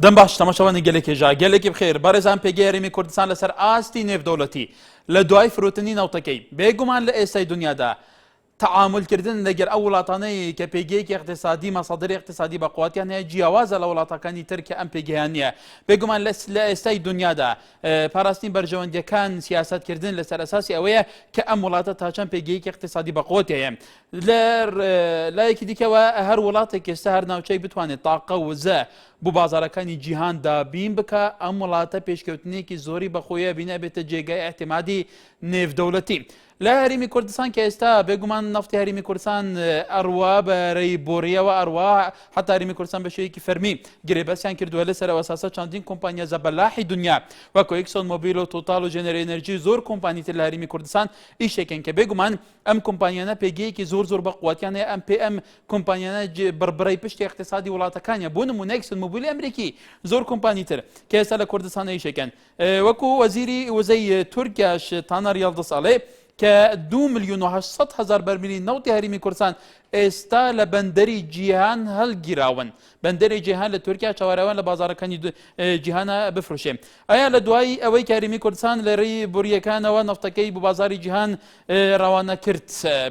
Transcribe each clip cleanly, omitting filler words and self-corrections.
دەم باش تەماشاوانی گەلێکی ژا گەلێکی بخێر بەڕێزان پێگەی هەرێمی کوردستان لەسەر ئاستی نێودەوڵەتی لە دوای فرۆتنی نەوتەکەی بێگومان لە ئێستای دنیادا تعاملکردن لەگەر ئەو وڵاتانەی کە پێگەیەکی اقتصادی مەسەدەری اقتصادی بەقووەتیان هەیە جیاوازە لە وڵاتەکانی تر کە ئەم پێگەیان نییە بێگومان لە ئێستای دنیادا پاراستنی بەرژەوەندیەکان سیاسەتکردن لەسەر ئەساسی ئەوەیە کە ئەم وڵاتە تاچەند پێگەیەکی اقتصادی بەقووەتی هەیە لە لایەکی دیکەوە هەر وڵاتێک ئێستا هەر ناوچەی بتوانێت تاقە وزە بۆ بازارەکانی جیهاندا بین بکە ئەم وڵاتە پێشکەوتنێکی زۆری بەخۆیە بینە بێتە جێگای احتیمادی نێودەوڵەتی لە هەرێمی کوردستان کە ئێستا بێگومان نەفتی هەرێمی کوردستان ئەڕوا بەرەی بۆڕیەوە ئەڕوا حتا هەرێمی کوردستان بە شێوەیەکی فەرمی گرێبەسیان کردووە لەسەرەوە ئەساسە چەندین کۆمپانیا زەبەلاحی دنیا وەکو ئێکسۆن مۆبیل و تۆتال و ژێنەر ئێنەرژی زۆر کۆمپانی تر لە هەرێمی کوردستان ئیشێکن کە بێگومان ئەم کۆمپانیانە پێگەیەکی زۆر بەقووەتیان هەیە ئەم پێ ئەم کۆمپانیانە بڕبڕی پشتی اقتصادی وڵاتەکانیە بۆ نمونە ئێکسۆن مۆبیلی ئەمریکی زۆر کۆمپانی تر کە ئێستا لە کوردستان ئیشێکن وەکو وەزیری وزەی تورکیاش تانەر یەڵدە ساڵێ کە 2,800,000 بەرمیلی نەوتی هەرێمی کوردستان ئێستا لە بەندەری جیهان هەڵگیراون بەندەری جیهان لە تورکیا چاوەڕێوان لە بازارەکانی جیهانە بفرۆشێ ئایا لە دوای ئەوەی کە هەرێمی کوردستان لە ڕێی بوریەکانەوە نەفتەکەی بۆ بازاری جیهان ڕەوانە کرد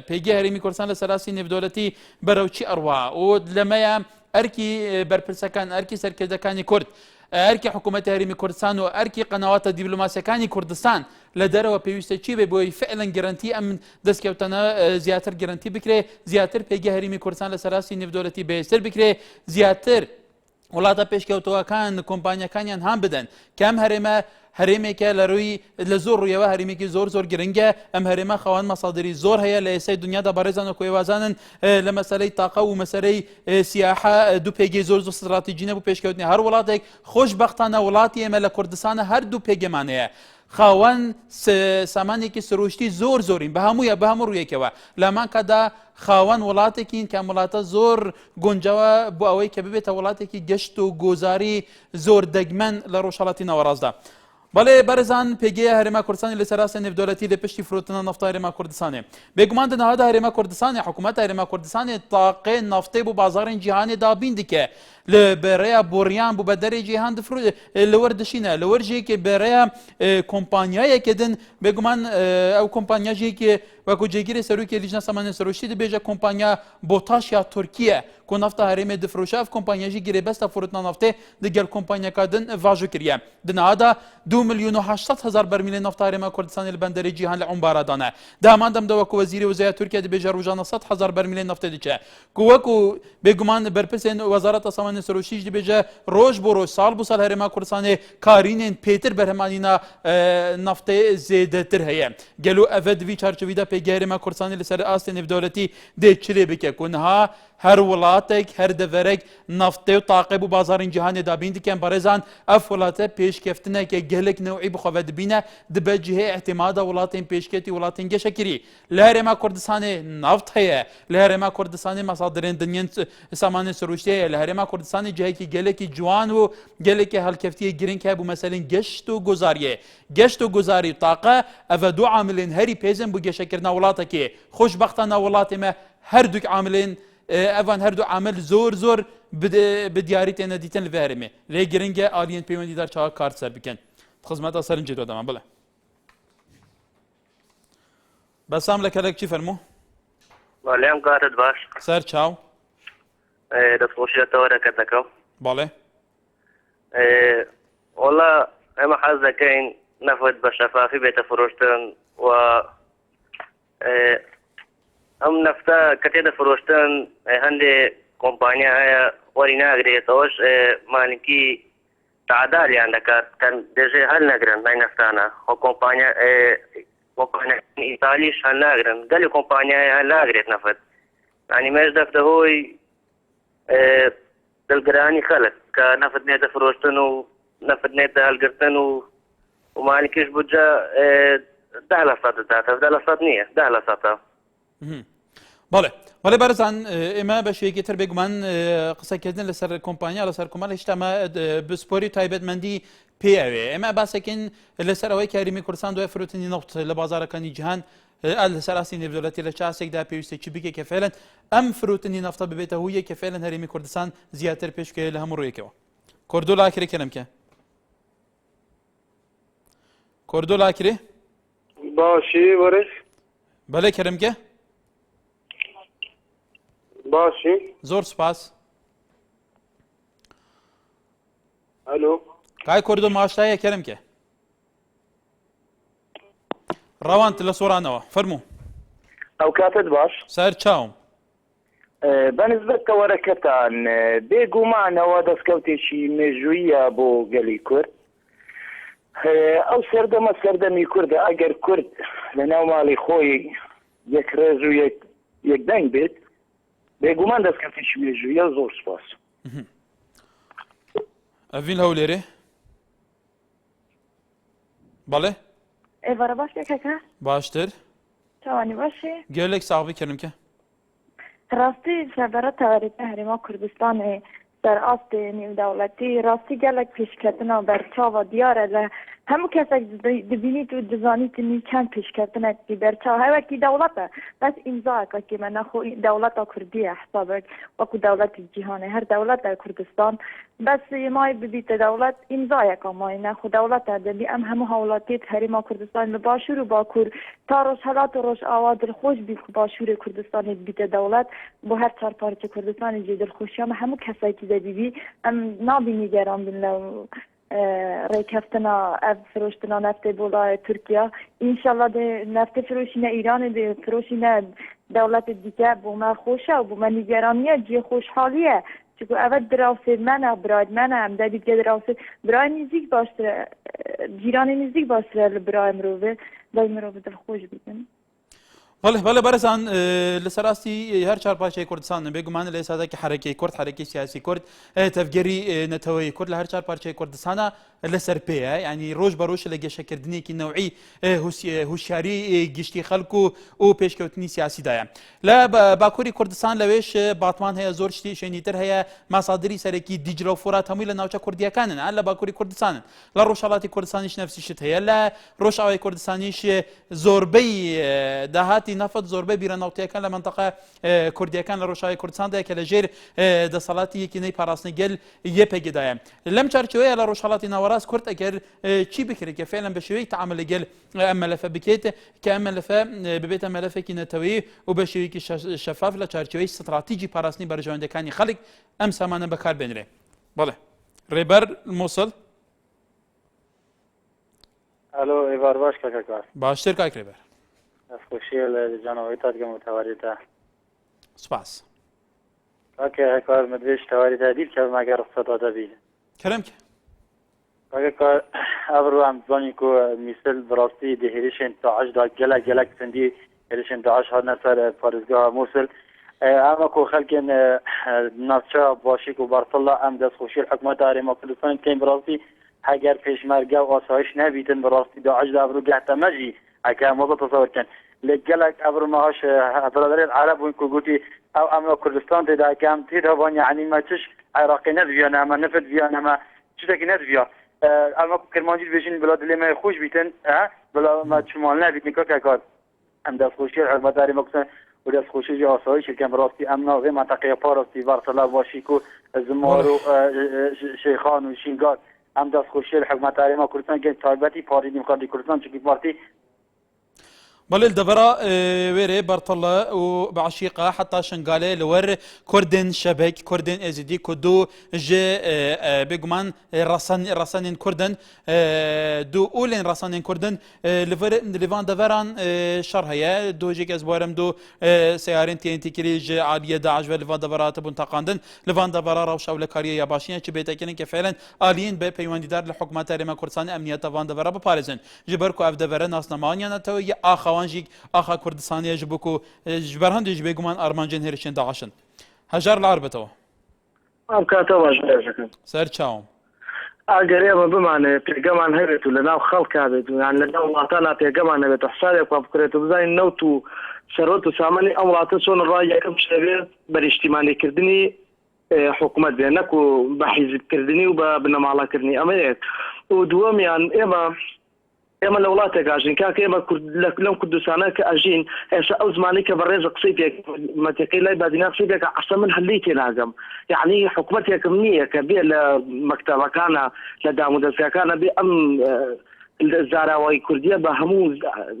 پێگەی هەرێمی کوردستان لە سەراسی نێودەوڵەتی بەرەوچی ئەڕوا و لەمەیە ئەرکی بەرپرسەکان ئەرکی سەرکردەکانی کورد ئەرکی حکوومەتی هەرێمی کوردستان و ئەرکی قەنەواتە دیبلۆماسیەکانی کوردستان لە دەرەوە پێویستە چی بێ بۆی فعلەن گەرانتی ئەم دەستکەوتنە زیاتر گەرانتی بکرێ زیاتر پێگەی هەرێمی کوردستان لە سەراسی نێودەوڵەتی بەهێزتر بکرێ زیاتر وڵاتە پێشکەوتەوەکان کۆمپانیەکانیان هەم بدەن کە ئەم هەرێمە هەرێمێکە لە ڕووی لە زۆر ڕوویەوە هەرێمێکی زۆر گرنگە ئەم هەرێمە خەوان مەسادری زۆر هەیە لە ئێستای دنیادا بەڕێزان و کۆیوازانن لە مەسەلەی تاقە و مەسەلەی سیاحە دوو پێگەی زۆر استراتیجینە بۆ پێشکەوتنی هەر وڵاتێک خۆشبەختانە وڵاتی ئێمە لە کوردستانە هەردوو پێگەمان هەیە خاوەن سامانێکی سروشتی زۆرین بە هەموو ڕوویەکەوە لەمان کەدا خاوەن وڵاتێکین کە وڵاتە زۆر گونجەوە بۆ ئەوەی کە ببێتە وڵاتێکی گەشت و گۆزاری زۆر دەگمەن لە ڕۆژهەڵاتی ناوەڕاستدا بەڵێ بەرزان پێگەی هەرێما کوردستانی لە سەراسی نێودەوڵەتی لە پشتی فرۆتنە نەفتا هەرێما کوردستانێ بێگومان دنەوەدا هەرێما کوردستانی حکوومەت هەرێما کوردستانی تاقێ نەفتەی بۆ بازارên جیهانê دابین dike li bêrêya boryan bû be derê cîhan li wer dişîne li wer jiyekê bêrêya kompanyayekê din bêguman ew kompanya jiyekê wekû cêgirê serokê Lîjna Samanên Serokşî dibêje kompanya Botaşya Tirkiye ku nafta herêmê difroşe ev kompanya jî girêbesta firotna naftê di gel kompanyaka din vaj kiriye di nihada 2,800,000 bermîlê nafta herêma Kurdistanê li benderê cîhan li Umbara dane di heman demde wekû wezîrê Wizaya Tirkiye dibêje rojana 100,000 bermîlê naftê diçe ku wekû bêguman berpirsên Wezareta Samanên Serokşî jî dibêje roj bo roj sal bu sal herêma Kurdistanê karînên pêtir berhemanîna naftê zêdetir heye gelo ev di vî çarçovî de pêgehê herêma Kurdistanê li ser astê nêvdewletî dê çirê bike ku niha her welatek her deverek naftê û taqê bû bazarên cîhanê dabîn dikin berêzan ev welate pêşkeftineke gelek newî bixwe dibîne dibe cihê ihtimada welatên pêşketî welatên geşekirî li herêma Kurdistanê naft heye li herêma Kurdistanê mesadirên dinyên samanên serokştî heye li herêma Kurdistanê cihekî gelekî ciwan û gelekî helkeftiyê giring heye bû meselên geşt û gozariyê geşt û gozarî taqe ev du amilên herî pêzin bû geşekirina welatekê xoşbextana welatê me her duk amilên evan her du amel zor bi diyarî têne dîtin li vê herêmê lê giring e aliyên peywendîdar çawa kar ser bikin xizmeta serincê dodema bile Besam lekelek çi fermû Balê em karet baş ser çaw destxoşiya te were ketekew balê wala em hez dekein nefet bi şefafî bête firoştin و em nefta ketê de firoştin hindê kompanya heye werî nagirê teweş malikî teedaliyan dikat kan dêjê hel negirin ney neftana o kompanya îtalîş hel nagirin gelê kompanyayê hel nagirêt nefet yanî me ji def de hoy dilgiranî xelek ka nefet nête firoştin û nefet nête helgirtin û malikî ji budce 10% didate 10% niye 10% بەڵێ بەڵێ بەرزان ئێمە بە شوەیەکی تر بێگومان قسەکردن لەسەر کۆمپانیا لەسەر کۆمەڵ هێشتا ئەمە بسپۆری تایبەتمەندی پێ ئەوێ ئێمە باسەکەین لەسەر ئەوەی کە هەرێمی کوردستان دوای فرۆتنی نەفت لە بازارەکانی جیهان لەسەر ئاستی نێودەوڵەتی لە چاسێکدا پێویستێکی بکە کە فعلەن ئەم فرۆتنی نەفتە ببێتە هویە کە فعلەن هەرێمی کوردستان زیاتر پێشکەوێت لە هەموو ڕوویەکەوە کوردۆ لاکرێ کەرەمکە کوردۆ لاکرێ باشی وەرش بەڵێ کەرەمکە باشی زۆر سپاس ئەلۆ کای کوردۆ ماشتایە کەرەمکە ڕەوانت لە سۆرانەوە فەرموو ئەو کاتت باش سەر چاوم بەنسبەت کەوەرەکەتان بێگومانەوە دەستکەوتێکی مێژوویە بۆ گەلی کورد ئەو سەردەمە سەردەمی کوردە ئەگەر کورد لە ناو ماڵی خۆی یەک ڕێز و یەکدەنگ بێت بێگومان دەستکەوتێکی مێژوویە زۆر سپاس ئەڤین هەولێرێ بەڵێ ئێوارە باش کاکە باشتر چاوانی باشی گەلێک ساغبی کەرمکە ڕاستی سەبارە تاریخی هەرێما کوردستانی سەرئاستی نێودەوڵەتی ڕاستی گەلێک پێشکەوتنە بەرچاوە دیارە لە هەموو کەسێک دەبینیت و دەزانیتنی چەند پێشکەوتنێکی بەرچاو هەوەکی دەوڵەتە بەس ئیمزاکەکی منە خۆ دەوڵەتە کوردیە حسابێک وەکو دەوڵەتی جیهانی هەر دەوڵەتە کوردستان بەس مای ببیتە دەوڵەت ئیمزایەکە ماینە خو دەوڵەتە دەبی ئەم هەموو هەوڵاتیت هەرێما کوردستان لە باشوور و باکوور تا ڕۆژهەڵات و ڕۆژ ئاوا دڵخۆش بی باشووری کوردستانی بیتە دەوڵەت بۆ هەر چهار پارچە کوردستانی جێ دڵخۆشیەمە هەموو کەسێکی دەبیبی ئەم نابینی گەران لە ڕێککەفتنا ئەف فرۆشتنا نەفتێ بۆ لای تورکیا ئینشاءڵڵا نەفتە فرۆشینە ئیرانی دێ فرۆشینە دەوڵەتە دیکە بۆ مە خۆشە و بۆ مە نیگەرانیە جێ خۆشحاڵیە چکو ئەوە دراوسێ منە براد منە ئەم دەبیت دراوسێ برای نزیک باشترە جیرانی نزیک باشترە لە برای مرۆڤێ دای مرۆڤ دڵخۆش بیتن بەڵێ بەرەزان لەسەر ئاستی هەر چارپارچەی کوردستان بێگومانە لە ئێستاداکە حرەکەی کورد حرەکەی سیاسی کورد تەفگەری نەتەوەی کورد لە هەر چارپارچەی کوردستانە لەسەر پێیە ینی ڕۆژ بە ڕۆژ لە گەشەکردنێکی نەوعی هوشیاری گشتی خەڵک و پێشکەوتنی سیاسیدایە لە باکووری کوردستان لەوێش باتمان هەیە زۆر شتی شوێنیتر هەیە ماسادری سەرەکی دیجلە و فورات هەمووی لە ناوچە کوردیەکانن هەر لە باکووری کوردستانن لە ڕۆژهەڵاتی کوردستانیش نەفسیشت هەیە لە ڕۆژئاوای کوردستانیش زۆربەی داهاتی نەفت زۆربەی بیرەناوتیەکان لە منتەقە کوردیەکان لە ڕۆژئاوای کوردستاندایە کە لە ژێر دەسەڵاتی یەکینەی پاراستنەگەل یەپێگدایە لەم چارچەوەیە لە ڕۆژهەڵاتی ناوەڕاست کورد ئەگەر چی بکرێت کە فعلا بە شێوەی تەعامل لەگەل ئەم مەلەفە بکرێت کە ئەم مەلەفە ببێتە مەلەفێکی نەتەوەیی و بە شێوەیەکی شەفاف لە چارچەوەی ستراتیجی پاراستنی بەرژەوەندەکانی خەڵک ئەم سامانە بەکاربێنرێ بەڵێ ڕێبەر مووسڵ ئەلۆ ئێوار باش کاکە باشتر کاک ڕێبەر خۆشیە لە جانەوەی تاتگەم و تەواریتە سپاس کاکە هەکار مدوێش تەواریتە دیر کە ماگە ڕستەدا دەبی کەرەمکە کاکە ئەبڕوام زانی کو میسل بڕاستی دهێریشێن تاعشدا gelek سندی هێریشێن داعش هاتنە سەر پارێزگاها مووسڵ ئەمە کۆ خەلکێن ناوچە باشیک و بەرتڵە ئەم دەستخۆشی حکوومەتە هەرێما کوردستان کەین بڕاستی هەگەر پێشمەرگە و ئاسایش نەبیتن بڕاستی داعشدا ئەبرو گەهتەمەژی ئەکە مۆزە تەسەورکەن لە gelek ئەبرمەهاش بەرادەرێت عەرەب بوون کو گوتی ئەو ئەمە کوردستان تێدا کەم تێدەوان یعنی مە چش عێراقی نەدویانە ئەمە نەفت ڤیانەمە شتێکی نەدویا ئەمە کرمانجی بێژین بلا دلێمە خۆش بیتن بلا مە چمال نەبیتن کاکە ئەم دەستخۆشی هەرمەداری مەکسن و دەستخۆشی ئاسایش کەم بڕاستی ئەم ناوێ منتەقەیە پاراستی بەرتەلا باشیک و زمار و شێخان و شینگات ئەم دەستخۆشی حکوومەتە هەرێما کوردستان گەن تایبەتی پارتی دیموکراتی کوردستان چکی پارتی بەڵێ دەبەرە وێرێ بەرتەڵە و بەعشیقا حتا شنگالێ لەوەر کوردن شەبێک کوردن ئێزیدی کودو ژێ بێگومان ڕەسەنین کوردن دوو ئولێن ڕەسەنین کوردن لڤان دەڤەران شەڕ هەیە دۆژێک ئەس بوارم دوو سیارین تێنتیکری ژێ عالیە داعش بە لڤان دەڤەراتە بوون تەقاندن لڤان دەڤەرا ڕەوشاو لە کاریە یا باشینە چ بێتەکەن کە فعلەن ئالین بە پەیوەندیدار لە حکوومەتە هەرێما کوردستانی ئەمنیەتە ڤان دەڤەرا بپارێزن ji ber ku ev devere nasnamaniyanetەوە یە ئاخەوان jî ئاخا کوردستانیە ji bo ku ji ber hindê ji bêguman armancên hêrişên daişin hejar li arbetەوە ئەم کاتە باش دەکەم سەر چاوم ئەگەر ئێمە بمانێ پێگەمان هەبێت و لە ناو خەڵکا بێت و یان لە ناو وڵاتانە پێگەمان نەبێت و حسابێک وا بکرێت و بزانین نەوت و شەڕۆت و سامانی ئەم وڵاتە چۆن ڕای یەکەم شەوێت بەریشتیمانیکردنی حکوومەت بێ نەک و بە حیزبکردنی و بە بنەماڵەکردنی ئەمە یەک و دووەمیان ئێمە ئێمە لە وڵاتێک ئاژین کاکە ئێمە لەم کوردستانە کە ئەژین ئێستا ئەو زمانی کە بەڕێز قسەی پێ مەتەقی لای بادینا قسەی پێکە عەسە من هەلی تێناگەم یعنی حکوومەتێکم نییە کە بێ لە مەکتەبەکانە لە دامودەستگاکانە بێ ئەم زاراوای کوردیە بە هەموو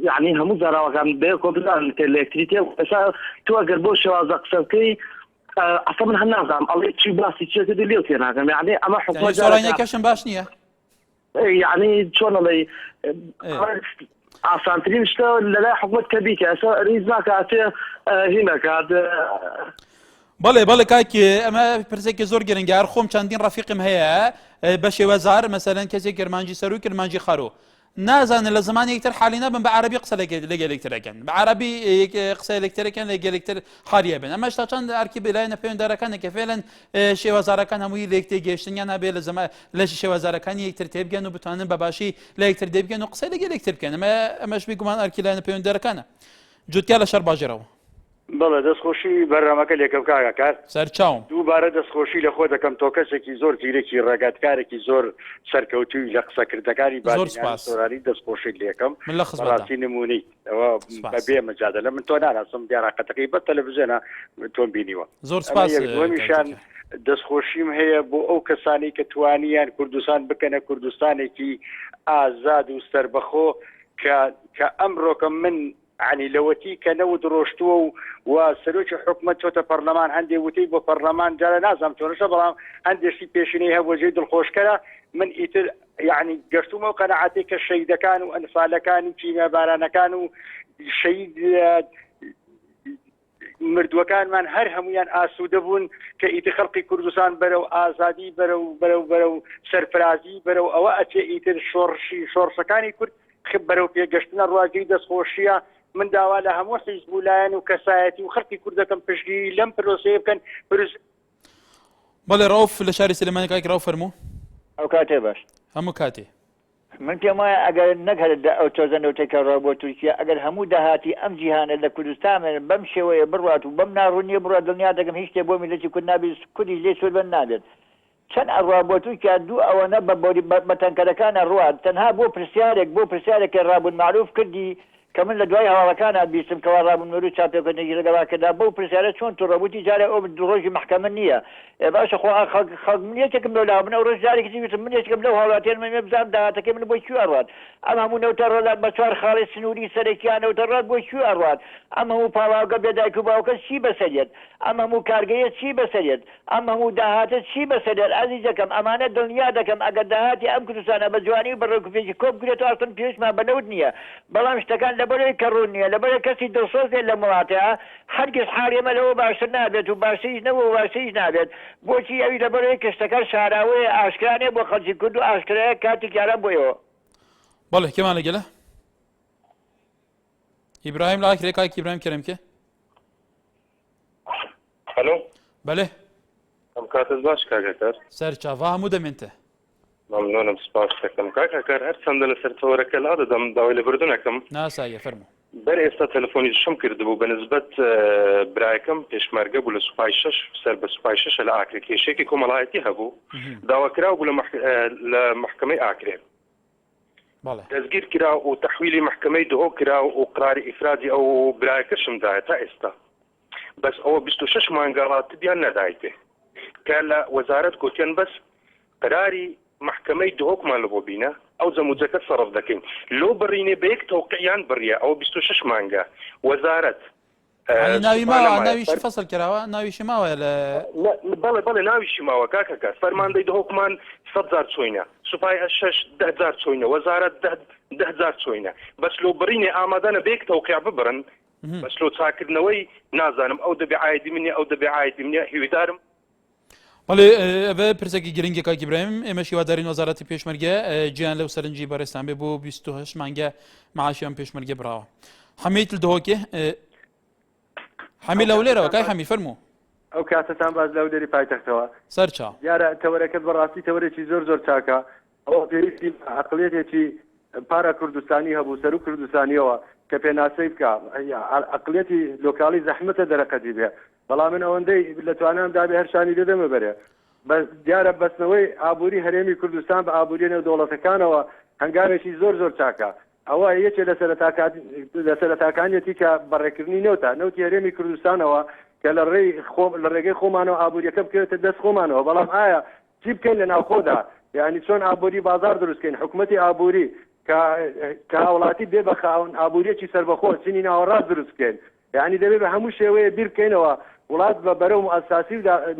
یعنی هەموو زاراوەکان بێ کۆ بزان ئەلێکتریتێ ئێستا تۆ ئەگەر بۆ شێوازە قسە بکەی ئەسە من هەم نازانم ئەڵێ چی باسی چێتە لێو تێناگەم یعنی ئەمە حکوومەت سۆڕینەکەشم باش نییە یعنی چۆن ئەڵێ ئاسانترین شتە لەلای حکوومەت کە بیکە ئەسا ریز ناکاتێ هینەکات بەڵێ کاکی ئەمە پرسێکی زۆر گرنگە هەر خۆم چەندین ڕەفیقم هەیە بە شێوەزار مەسەلەن کەسێک گەرمانجی سەر و کرمانجی خەرۆ نازانن لە زمانی یەکتر حاڵی نەبن بە عەرەبی قسە لەگەل یەکترەکەن بە عەرەبی قسە لەگەلێکترەکەن لەگەل یەکتر خاریە بن ئەمە شتا چەند ئەرکی بەلایەنە پەیوەنددارەکانە کە فێڵەن شێوەزارەکان هەمووی لە یەکتێ گەیشتنیان هەبێ لە زەما لە شێوەزارەکانی یەکتر تێبگەن و بتوانن بەباشی لە یەکتر دەبگەن و قسەی لەگەل یەکتر بکەن ئەمەش بیگومان ئەرکی لایەنە پەیوەنددارەکانە جوتیا لە شەر باژێرەوە بەڵێ دەستخۆشی بەرنامەکە لێکەم کاکات سەرچاوم دووبارە دەستخۆشی لە خۆ دەکەم تۆ کەسێکی زۆر گیرێکی ڕێگاتکارێکی زۆر سەرکەوتوی لە قسەکردەکانی باسۆرانی دەستخۆشی لێکم ڕاستی نمونی ئەوە بەبێ مەجادلە من تۆ ناناسم دیاراقەتەکەی بە تەلەڤیزیۆنە تۆم بینیوە زۆر سپاس دومیشان دەستخۆشیم هەیە بۆ ئەو کەسانی کە توانیان کوردستان بکەنە کوردستانێکی ئازاد و سەربەخۆ کە ئەمڕۆکە من عنی لەوەتی کە نەوت ڕۆشتووە و سەرۆکی حکومەت چۆتە پەرلەمان هەندێک وتەی بۆ پەرلەمان جارە نازانم چۆنەشە بەڵام هەندێکی پێشینەی هەبووەجێی دڵخۆشکەرە من ئیتر یعنی گەشتومە و قەنەعەتی کە شەیدەکان و ئەنفالەکان و چینەبارانەکان و شەید مردووەکانمان هەر هەمویان ئاسوودە بوون کە ئیتر خەڵقی کوردستان بەرەو ئازادی بەرەو سەرفرازی بەرەو ئەوە ئەچێ ئیتر شۆڕشەکانی کورد بەرەو پێگەشتنە ڕواگەی دەستخۆشیە من داوا لە هەموو حیزبولایەن و کەسایەتی و خەڵکی کوردەکەم پشتگیری لەم پرۆسەیە بکەن بەڵێ ڕەوف لە شاری سلێمانی کاکی ڕەوف فەرموو ئەو کاتێ باش هەموو کاتێ من پێم وایە ئەگەر نەکەدا ئەو چۆزەنەوتێکە ڕاو بۆ تورکیا ئەگەر هەموو داهاتی ئەم جیهانە لە کوردستان بەم شێوەیە بڕات و بەم ناڕوونیە بڕات دڵنیا دەکەم هیچ شتێ بۆ میلەتی کورد نابێت کوردی لێ سوود بن نابێت چەند ئەڕوا بۆ تورکیا دوو ئەوەنە بە تەنکەرەکانە ڕوات تەنها بۆ پرسیارێک ڕابوون معروف کردی کە من لە دوای هەواڵەکانە بیستم کەوا ڕابوون مەرو چاپێکردنێکی لەگەڵاکەدا بۆ پرسیارە چۆن تو ڕەبووتی جارێ ئەو ڕۆژی محکەمە نییە باشە خۆ خەڵک من یەکێکم لەو لاوە من ئەو ڕۆژ جارێکی وتم من یەکێکم لەو هەوڵاتیان من بزانم داهاتەکەی من بۆی کوێ ئەڕوات ئەم هەموو نەوتە ڕۆلات بە چوار خاڵی سنووری سەرەکیان نەوتە ڕات بۆی کوێ ئەڕوات ئەم هەموو پاڵاوگە بێدایک و باوکە چی بەسەرێت ئەم هەموو کارگەیە چی بەسەرێت ئەم هەموو داهاتە چی بەسەرێت ئازیزەکەم ئەمانە دڵنیا دەکەم ئەگەر داهاتی ئەم کوردستانە بە جوانی و بەڕێکوپێکی کۆ بگرێتەوە ئاستن پێویستمان بەنەوت نییە بەڵام شتەکان لەبەرەوەی کە ڕوون نییە لەبەرە کەسی دڵسۆزێت لە وڵاتەیە هەرگیز حاڵێمە لەوە باشتر نابێت و باشتریش نەوە و باشتریش نابێت بۆچی ئەوی لەبەرەوەی کە شتەکە شاراوەیە ئاشکرانێ بۆ خەڵکی کورد و ئاشکرایە کاتێک یارە بۆیەوە بەڵێ کێمان لەگەلە ئیبراهیم لە ئاکرێ کاکی ئیبراهیم کەرەمکێ هەلو بەلێ ئەم کاتت باش کاکەکەر سەرچاڤ هەموو دەمێنتە مەمنونم سپاس دەکەم کاکەکەر هەر چەندە لەسەر تۆرەکە لا دەدەم داوای لەبردنەکەم ناسایە فەرموو بەر ئێستا تەلەفۆنی شم کردبوو بە نسبەت برایەکەم پێشمەرگە بوو لە سوپای شەش سەر بە سوپای شەشە لە ئاکرێ کێشێکی کۆمەڵایەتی هەبوو داواکراو بوو لە محکمەی ئاکرێ دەستگیر کرا و تەحویلی محکمەی دهۆ کرا و قراری ئیفرادی ئەو برایەکەشم دایە تا ئێستا بەس ئەوە 26 مانگەڵات بیان نەدایتێ کە لە وەزارەت گوتیان بەس قراری محکمەی دهۆکمان لە بۆ بینە ئەو جەموجەکە سەرف دەکەین لۆ بڕینێ بە یەک تەوقیعیان بڕیە ئەو 26 مانگە وەزارەت ناوی ماوە ناویشی فەسڵ کراوە ناویشی ماوەیە لە بەڵێ ناویشی ماوە کاکەکە فەرماندەی دهۆکمان 100,000 چۆینە سوپای شەش 10,000 چۆینە وەزارەت 10,000 چۆینە بەس لۆ بڕینێ ئامادەنە بە یەک تەوقیع ببڕن بەس لۆ چاکردنەوەی نازانم ئەو دەبێ ئایدی منێ ئەو دەبێ ئایدی منێ هیویدارم بەڵێ ئەوە پرسێکی گرنگی کاکی ئیبراهیم ئێمە هیوادارین وەزارەتی پێشمەرگە گیان لەو سەرنجی بەڕێستان بێ بۆ 28 مانگە معاشیان پێشمەرگە براوە حەمید دهۆکێ حەمی لەو لێرەوە کای حەمی فەرموو ئەو کاتتان باز لەو دەری پایتەختەوە سەرچا دیارە تەوەرەکەت بەڕاستی تەوەرێکی زۆر زۆر چاکە ئەوە پێویستی عەقڵیەتێکی پارە کوردستانی هەبوو سەر و کوردستانیەوە کە پێناسەی بکە عەقڵیەتی لۆکاڵی زەحمەتە دەرەقەتی بێ بەڵام من ئەوەندەی لە توانام دابێ هەرشانی دەدەمە بەرێ دیارە بەستنەوەی ئابووری هەرێمی کوردستان بە ئابووری نێودەوڵەتەکانەوە هەنگامێکی زۆر زۆر چاکە ئەوە یەکێ لە سەرەتاکانیەتی کە بەڕێکردنی نەوتی هەرێمی کوردستانەوە کە لە ڕێگەی خۆمانەوە ئابوووریەکە بکرێتە دەست خۆمانەوە بەڵام ئایا چی بکەین لە ناوخۆدا یعنی چۆن ئابووری بازار دروستکەین حکوومەتی ئابووری کە هاوڵاتی بێ بە خاون ئابووریەکی سەربەخۆ چنی ناوەڕاست دروستکەین یعنی دەبێت بە هەموو شێوەیە بیر بکەینەوە وڵات بە بەرەو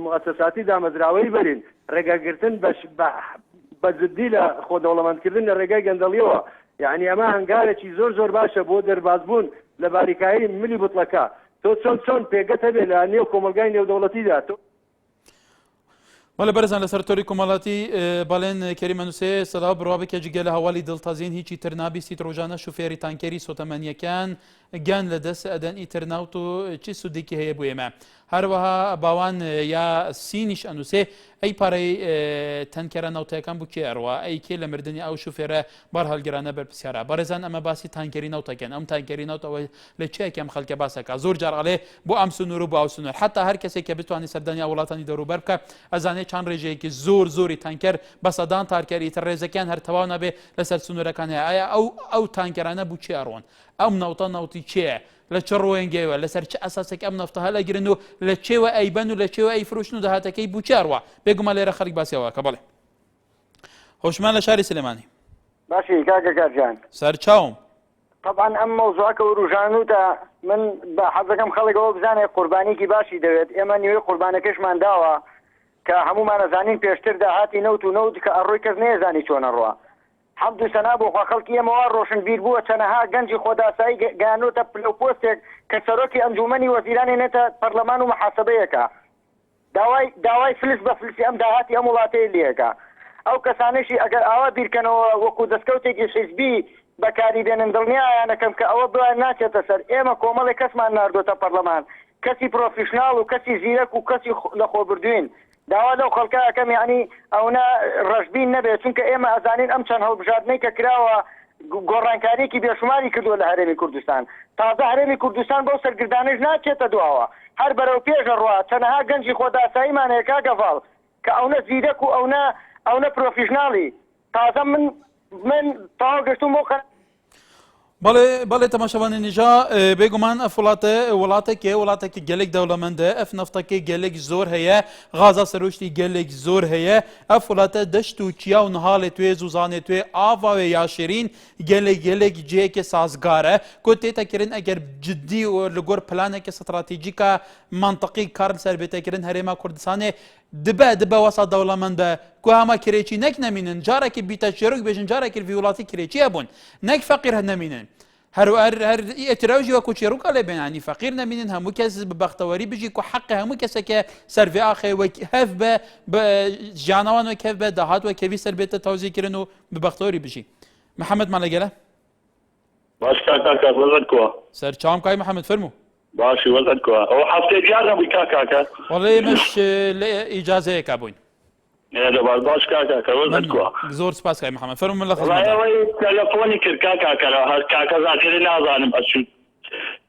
مؤسساتی دامەزراوەی بەرین ڕێگەگرتن بە جددی لە خۆدەوڵەمەندکردن لە ڕێگای گەندەڵیەوە یعنی ئەمە هەنگارێکی زۆر باشە بۆ دەربازبوون لە باریکایی ملی بوتڵەکە تۆ چۆن پێگەت هەبێت لە نێو کۆمەلگای نێودەوڵەتیدا بەڵێ بەرزان لەسەر تۆری کۆمەڵاتی بەڵێن کەریمە نووسێ سەلا بڕوا بکە جگە لە هەواڵی دڵتازین هیچی تر نابیستی ڕۆژانە شوفێری تانکەری سۆتەمەنیەکان گیان لە دەست ئەدەن ئیتر ناوت و چی سوودێکی هەیە بۆ ئێمە هەروەها باوان یا سینیش ئەنووسێ ئەی پارەی تەنکەرە ناوتەکان بوو کێ ئەڕوا ئەی کێ لە مردنی ئەو شوفێرە بار هەڵگرانە بەرپرسیارە بەڕێزان ئەمە باسی تانکەری ناوتەکەن ئەم تانکەری ناوتەوە لە چیەکەم خەڵکە باسەکە زۆر جارڵێ بۆ ئەم سنوور و بۆ ئەو سنوور حتا هەر کەسێک کە بتوانێت سەردانی وڵاتانی دەوروبەر بکە ئەزانێت چەند ڕێژەیەکی زۆری تانکەر بەسەدان تارکەری تر ڕێزەکان هەر تەواو نەبێ لەسەر سنوورەکان هەیە ئایا ئەو تانکەرانە بوو چی ئەڕۆن ئەم ناوتە ناوتی چیە لە چ ڕۆیەنگەوە لەسەر چه ئەساسێک ئەم نەفتە هەڵەگرن و لە چێوە ئەیبەن و لە چێوە ئەی فرۆشن و داهاتەکەی بوو چاڕوە بێگومان لێرە خەڵک باسیەوە کە بڵێ هۆشمان لە شاری سلێمانی باشی کاکەکارجان سەرچاوم طبعا ئەم مەوزوعەکە و ڕوژانوتە من بە حەزەکەم خەڵکەوە بزانێت قوربانێکی باشی دەوێت ئێمە نیوەی قوربانەکەشمان داوە کە هەمومان ئەزانین پێشتر داهاتی نەوت و نەوت کە ئەڕۆی کەس نێزانی چۆنە ڕوە حەمد و سەنا بۆ خوا خەڵکی ئێمەوە ڕۆشن بیر بووە چەنەها گەنجی خۆداسایی گەیانۆتە پلەپۆستێک کە سەرۆکی ئەنجومەنی وەزیرانی نێتە پەرلەمان و محاسبەیەکە داوای فلس بە فلسی ئەم داهاتی ئەم وڵاتەیە لێەکە ئەو کەسانشی ئەگەر ئاوا بیرکەنەوە وەکو دەستکەوتێکی حیزبی بەکاری بێنن دڵنیایانەکەم کە ئەوە بڵای ناچێتە سەر ئێمە کۆمەڵی کەسمان ناردۆتە پەرلەمان کەسی پرۆفیشناڵ و کەسی زیرەک و کەسی لە خۆبردوین داوا لەو خەڵکەکەم یعنی ئەوە ڕەشبین نەبێت چونکە ئێمە ئەزانین ئەم چەند هەڵبژاردنەی کە کراوە گۆڕانکاریەکی بێشماری کردووە لە هەرێمی کوردستان تازە هەرێمی کوردستان بەو سەرگردانش ناچێتە دواوە هەر بەرەو پێشە ڕوا چەنەها گەنجی خۆداساییمان هەیە کاگەڤاڵ کە ئەوە زیرەک و ئەوە پرۆفیشناڵی تازە من تاوا گەشتم بۆ بەڵێ تەماشەوانی نیژا بێگومان ئەف وڵاتێکی گەلێک دەوڵەمەندە ئەف نەفتەکەی گەلێک زۆر هەیە غازا سەرۆشتی گەلێک زۆر هەیە ئەف وڵاتە دەشت و چیا و نهاڵێ توێ زوزانێ توێ ئاواوێ یاشرین گەلێک جێیەکی سازگارە کۆ تێتەکردن ئەگەر جددی و لەگۆر پلانێکی ستراتیجیکە منطقی کار سەر بێتەکردن هەرێما کوردستانێ دبە وەسا دەوڵەمەندە کو هەما کرێکی نەک نەمینن جارێکی بیتە شێرۆک بێژن جارێکی وڵاتی کرێکیە بوون نەک فەقیر نەمینن هەر ئێتراژی وەکو چێروکە لێ بێنانی فەقیر نەمینن هەموو کەس بەختەوەری بژی کو حەقی هەموو کەسێکە سەرڤێ ئاخێ هەف بە ژیانەوان وەک هەف بە داهات وە کەوی سەر بێتە تەوزیکردن و بەختەوەری بژی محەممەد مالەگەلە باش کاکا وەزت کووە سەرچاوم کای محەممەد فەرموو باشی وەزت کووە ئەوە هەفتەی جارە بووی کاکە وەڵێ مەش لە ئیجازەیەکە بووین باش کاکە وەزت کووە زۆر سپاس کای محەممەد فەرموو من لە خزمەتەوەی تەلەفۆنی کرد کاکە کاکە زاتێری نازانم ئەچوو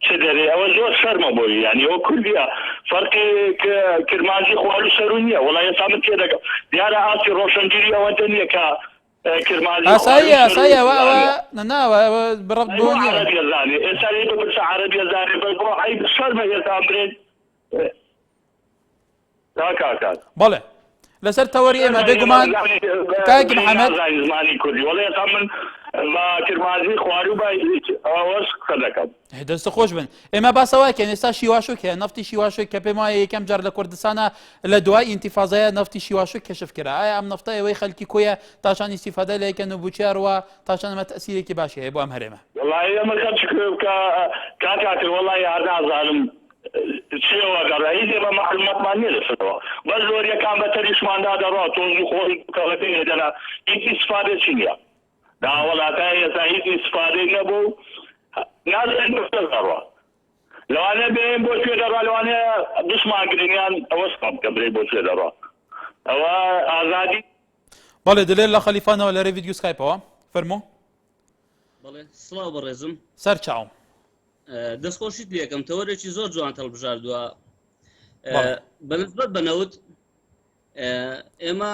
چ دەرێ ئەوە زۆر شەرمە بۆی یعنی ئەوە کوردیە فەرقی کرمانجی خوار و سەرو نییە وڵای ئێستا من تێ دەکەم دیارە ئاسی ڕۆشنگیری ئەوەندە نییە کە ئاساییە ئەوە ناوە بڕەت بۆ عەرەبیە زانێ ئێستا لێ بپرسە عەرەبیە زانێ بۆ عەیب شەرمە ئێستا برێن کاکە بەڵێ لەسەر تەوەری ئێمە بێگومان کاکی محەممەد زمانی کوردی وەڵێ ئێستا من بە کرمانجی خوار و ئەوەش قسە دەکەم دەستە خۆش بن ئێمە باسەوەکەن ئێستا شیواشۆک هەیە نفتی شیواشۆک کە پێم وایە یەکەم جار لە کوردستانە لە دوای ئینتیفازایە نفتی شیواشۆک کەشف کرا ئایا ئەم نفتە ئەوەی خەڵکی کۆیە تاشان ئیستیفادە لە یەکەن و بچارەوە تاشان ئەمە تەسیرێکی باشی هەیە بۆ ئەم هەرێمە وەڵی ئەمە کاکاتر وەڵی هەر نازانم چێوە گەڕایی دێمە معلوماتمان نیە لەسەرەوە بەس زۆریەکان بە تەریشماندا دەڕات تۆز و خۆی کەڵەکەی هێدەنا هیچ ئیسفادێکی نییە دا وڵاتای ئێستا هیچ ئیسفادەی نەبوو نازانین بەسەرڕوا لەوانەیە بێن بۆ کوێ دەڕوا لەوانەیە دوشمانگرنیان ئەوە سەڵ کە برێ بۆ کوێ دەڕوا ئەوە ئازادی بەڵێ دلێر لە خەلیفانەوە لەرە ڤیدیۆ سکایپەوە فەرموو بەڵێ سڵاو بەڕێزم سەر چاوم دەستخۆشیت لێکم تەوەرێکی زۆر جوان هەڵبژاردووە بەنسبەت بەنەوت ئێمە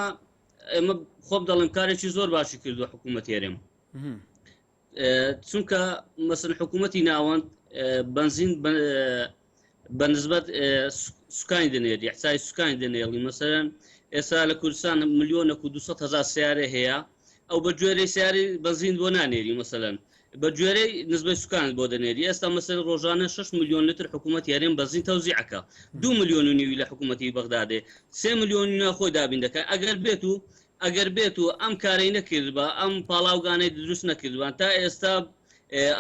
خۆم دەڵێم کارێکی زۆر باشی کردووە حکوومەت هێرێم چونکە مەسەن حکوومەتی ناوەند بنزین بەنسبەت سوکانی دەنێری حسای سوکانی دەنێڵی مەسەرەن ئێستا لە کوردستان 1,200,000 سیارە هەیە ئەو بە گوێرەی سیاری بنزین بۆ نانێری مەسەلەن بە گوێرەی نسبەی سوکان بۆ دەنێری ئێستا مەسەر ڕۆژانە 6 ملیۆن لتر حکوومەت یارێن بەزین تەوزیعەکە 2 ملیۆن و نیوی لە حکوومەتی بەغدادێ 3 ملیۆن خۆی دابین دەکات ئەگەر بێت و ئەم کارەی نەکرد بە ئەم پاڵاوگانەی دروست نەکردوان تا ئێستا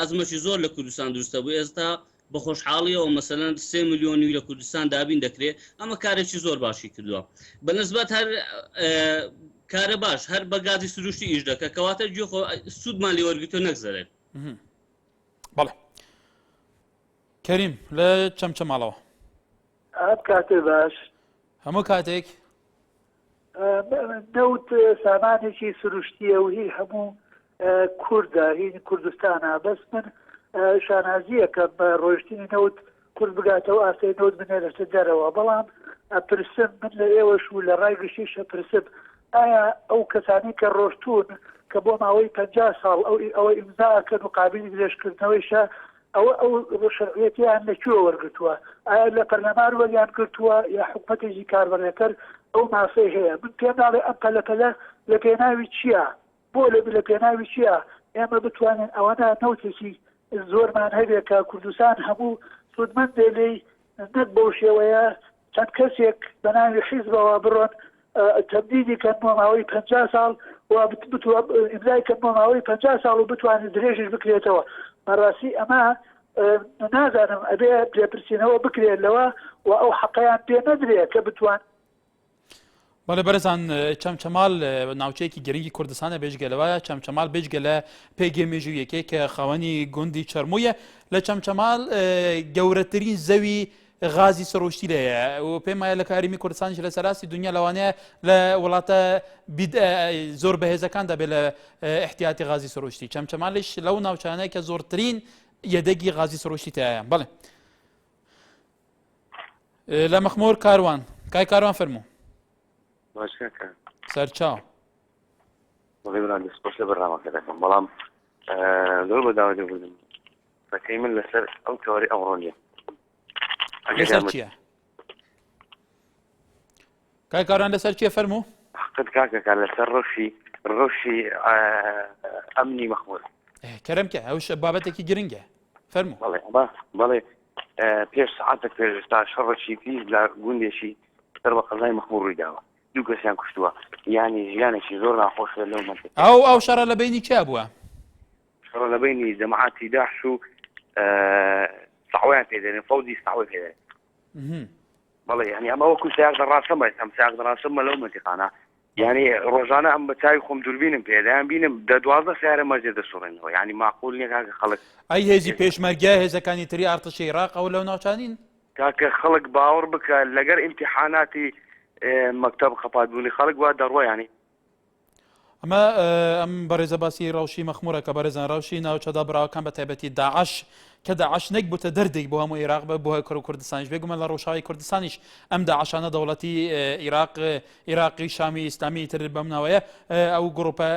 ئەزمەشی زۆر لە کوردستان دروستە بوو ئێستا بە خۆشحاڵیەوە مەسەلەن 3 ملیۆنی لە کوردستان دابین دەکرێت ئەمە کارێکی زۆر باشی کردووە بەنسبەت هەر کارە باش هەر بە گازی سروشتی ئیش دەکە کەواتە گوێخۆ سوودمان لێ وەرگتۆ نەگزەرێت بەڵێ کەریم لە چەمچەماڵەوە کاتێ باش هەموو کاتێک نەوت سامانێکی سروشتیە و هی هەموو کووردە هین کوردستانە بەس من شانازیەکە بە ڕۆژتنی نەوت کورد بگاتەوە ئاستی نەوت بنێرەتە دەرەوە بەڵام پرسم من لە ئێوەش و لە ڕای گشتیشە پرسم ئایا ئەو کەسانی کە ڕۆشتون کە بۆ ماوەی 50 ساڵ ئەوە ئیمزاکەن و قابلی درێژکردنەوەیشە ئەو شەرعیەتیان لەکوێوە وەرگتووە ئایا لە پەرلەمان وەریان گرتووە یا حکوومەتێکی کاربەرەکەر ئەو ماسەی هەیە من پێم ناڵێ ئەم پەلەپەلە لە پێناوی چییە بۆ لە پێناوی چییە ئێمە بتوانین ئەوەنە نەوتێکی زۆرمان هەبێت کە کوردستان هەموو سوودمەندێ لێی نەک بەو شێوەیە چەند کەسێک بە ناوی حیزبەوە بڕۆن تەبدیلی کەن بۆ ماوەی 50 ساڵ و ئیمزای کەن بۆ ماوەی 50 ساڵ و بتوانین درێژش بکرێتەوە بەڕاستی ئەمە نازانم ئەبێ پێپرسینەوە بکرێت لەوە و ئەو حەقەیان پێ نەدرێت کە بتوان بەڵێ بەرزان چەمچەماڵ ناوچەیەکی گەرنگی کوردستانە بێژگەلەوەیە چەمچەماڵ بێژگە لە پێگە مێژوویەکەی کە خاوەنی گوندی چەرموویە لە چەمچەماڵ گەورەترین زەوی غازی سڕۆشتی لەیە و پێم وایە لە کاریمی کوردستانیش لە سەراستی دنیا لەوانەیە لە وڵاتە زۆر بەهێزەکاندا بێ لە احتیاتی غازی سڕۆشتی چەمچەماڵیش لەو ناوچانەیە کە زۆرترین یەدەگی غازی سڕۆشتی تایە بەڵێ لە مەخمۆر کاروان کای کاروان فەرموو باشەکە سەرچاو بەڵێ بران دەستخۆش لە بەرنامەکە دەکەم بەڵام زۆر بەداوا دەبووم بەکەی من لەسەر ئەو تەوەری ئەمڕۆ نییە لەسەر چییە؟ کای کاران لەسەر چییە فەرموو؟ حقت کاکەکە لەسەر ڕۆشی ئەمنی مەخمۆر کەرەمکە ئەوش بابەتێکی گرنگە فەرموو بەڵێ پێش سعاتێک پێش تا شەڕەشی پیش لە گوندێکی سەر بە قەزای مەخمۆر ڕوویداوە دوو کەسیان کوشتووە یانی ژیانێکی زۆر ناخۆش لەو منطقە ئەو شەڕە لە بینی چیا بووە؟ شەڕە لە بینی جەماعەتی داعش و ساویان پێدێنێ فەوزی ساوی پێدێن بەڵێ یعنی ئەمە وەکو سیاق دەڕاستەمە ئەم سیاق دەڕاستەمە لەو منطقانە یعنی ڕۆژانە ئەم بە چاوی خۆم دووربینم پێدایان بینم 12 سیارە مەسجد دەسوڕێنەوە یعنی معقول نییە کاکە خەڵک ئەی هێزی پێشمەرگە هێزەکانی تری ئارتشی عێراق ئەو لەو ناوچانین کاکە خەڵک باوەڕ بکە لەگەر ئیمتیحاناتی مەکتەب خەپاتبوونی خەڵک وا دەڕوە ینی ئەمە ئەم بەڕێزە باسی ڕەوشی مەخمورە کە بەڕێزان ڕەوشی ناوچەدا براوەکان بە تایبەتی داعش کە داعش نەک بووتە دەردێک بۆ هەموو عێراق بە بۆ هەکەڕ و کوردستانیش بێگومە لە ڕۆژاوی کوردستانیش ئەم داعشانە دەوڵەتی عێراقی شامی ئیسلامی تر بەم ناوەیە ئەو گروپە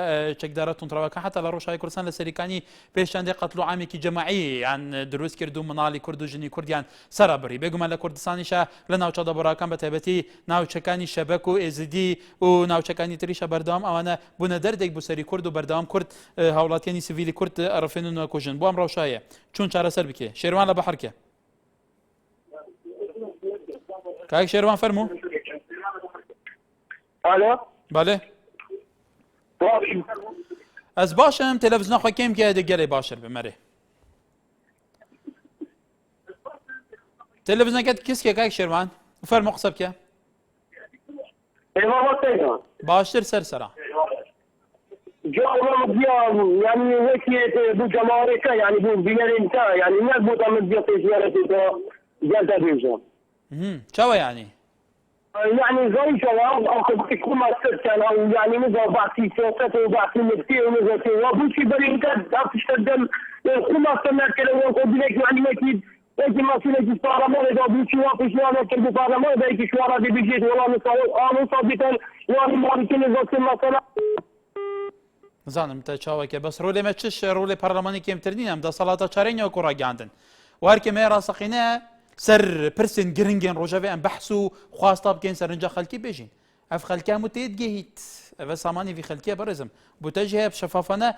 چەکدارە تونتراوەکە حتا لە ڕۆژاوی کوردستان لە سەریکانی پێشاندی قەتڵ و عامێکی جەماعی یان دروست کرد و مناڵی کورد و ژنی کوردیان سەرابڕی بێگومان لە کوردستانیشە لە ناوچەدا براوەکان بە تایبەتی ناوچەکانی شەبەک و ئێزدی و ناوچەکانی تریشە بەردەوام ئەوانە بوونە دەردێک بۆ سەری کورد و بەردەوام کورد هاوڵاتیانی سیڤیلی کورد ئەڕفێن و نەکوژن بۆ ئەم ڕەوشایە چۆن چارەسەر بکێ شێروان لە بەحەرکە کاک شێروان فەرموو بەڵێ ئەس باشم تەلەڤیزۆن خۆکەم کە دەگەلێ باشتر بمەرێ تەلەڤیزۆنەکەت کەسکە کاک شێروان فەرموو قسە بکە باشتر سەرسەرا يعني هيك بجماركه يعني بنرنتا يعني ما بودا من ديال زيارته جالتا بيجون شو يعني زي جواب او كل ما كان او يعني نزل بعثي سياسات وبعثي نفسي ونزل وبوشي برينتا تشتغل كل ما كنا كلام وقبلك يعني اكيد اكيد ما في لك البرلمان اذا بوشي واقف شويه كل البرلمان ذاك شويه دي بيجي والله مصادقا يعني ما كنا مثلا زانم تا چاوەکە بەس ڕۆلێمە چش ڕۆلێ پەرلەمانی کێمتر نینە ئەم دەسەڵاتە چارەینەوە کوڕاگەاندن وارکێمە ڕاستەقینە سەر پرسن گرنگێن ڕۆژەوێ ئەم بەحس و خواستا بکەین سەرنجە خەڵکی بێژین ئەف خەلکیان و تێتگەهیت ئەvە سامانی وی خەلکیە بەڕێزم بوتەژ هەیە شەفافانە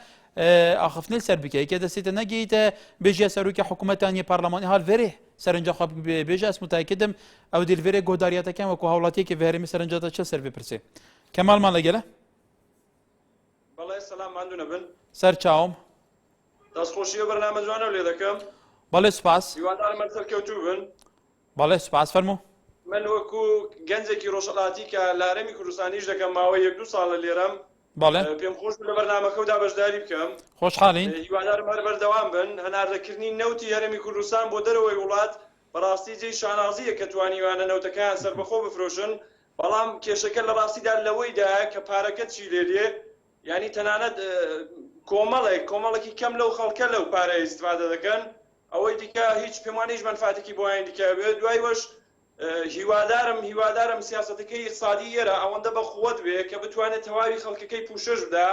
ئاخفنێل سەر بکەی کە دەستێتە نەگەیتە بێژە سەرروکی حکوومەتانی پارلەمانی هەڵ vێرێ سەرنجە خۆ بێژە ئەسمتاکدم ئەو دیلڤێرێ گۆداریاتەکان وەکو هاوڵاتیەکی vێرەمی سەرنجەتە چه سەر بپرسێ کەماڵمان لەگەلە بەڵێ سەلام ماندوو نەبن سەر چاوم دەستخۆشیە بەرنامە جوانە لێ دەکەم بەڵێ سوپاس هیوادارم سەرکەوتوو بن بەڵێ سوپاس فەرموو من وەکو گەنجێکی ڕۆژهەڵاتی کە لە هەرێمی کوردستانیش دەکەم ماوەی 1-2 ساڵە لێرەم بەڵێ پێم خۆش لە بەرنامەکەودا بەشداری بکەم خۆشحاڵین هیوادارم هەر بەردەوام بن هەناردەکردنی نەوتی هەرێمی کوردستان بۆ دەرەوەی وڵات بەڕاستی جێی شانازیە کە توانیوانە نەوتەکان سەربەخۆ بفرۆشن بەڵام کێشەکە لە ڕاستیدا لەوەیدایە کە پارەکە چی لێدێ ینی تەنانەت کۆمەڵێکی کەم لەو خەڵکە لەو پارەی استفادە دەکەن ئەوەی دیکە هیچ پێمانیش منفاتێکی بۆیان دیکە بێت دوای وەش هیوادارم سیاسەتەکەی ئیقتصادی ئێرە ئەوەندە بەخوت بێ کە بتوانێت تەواوی خەڵکەکەی پوشش بدا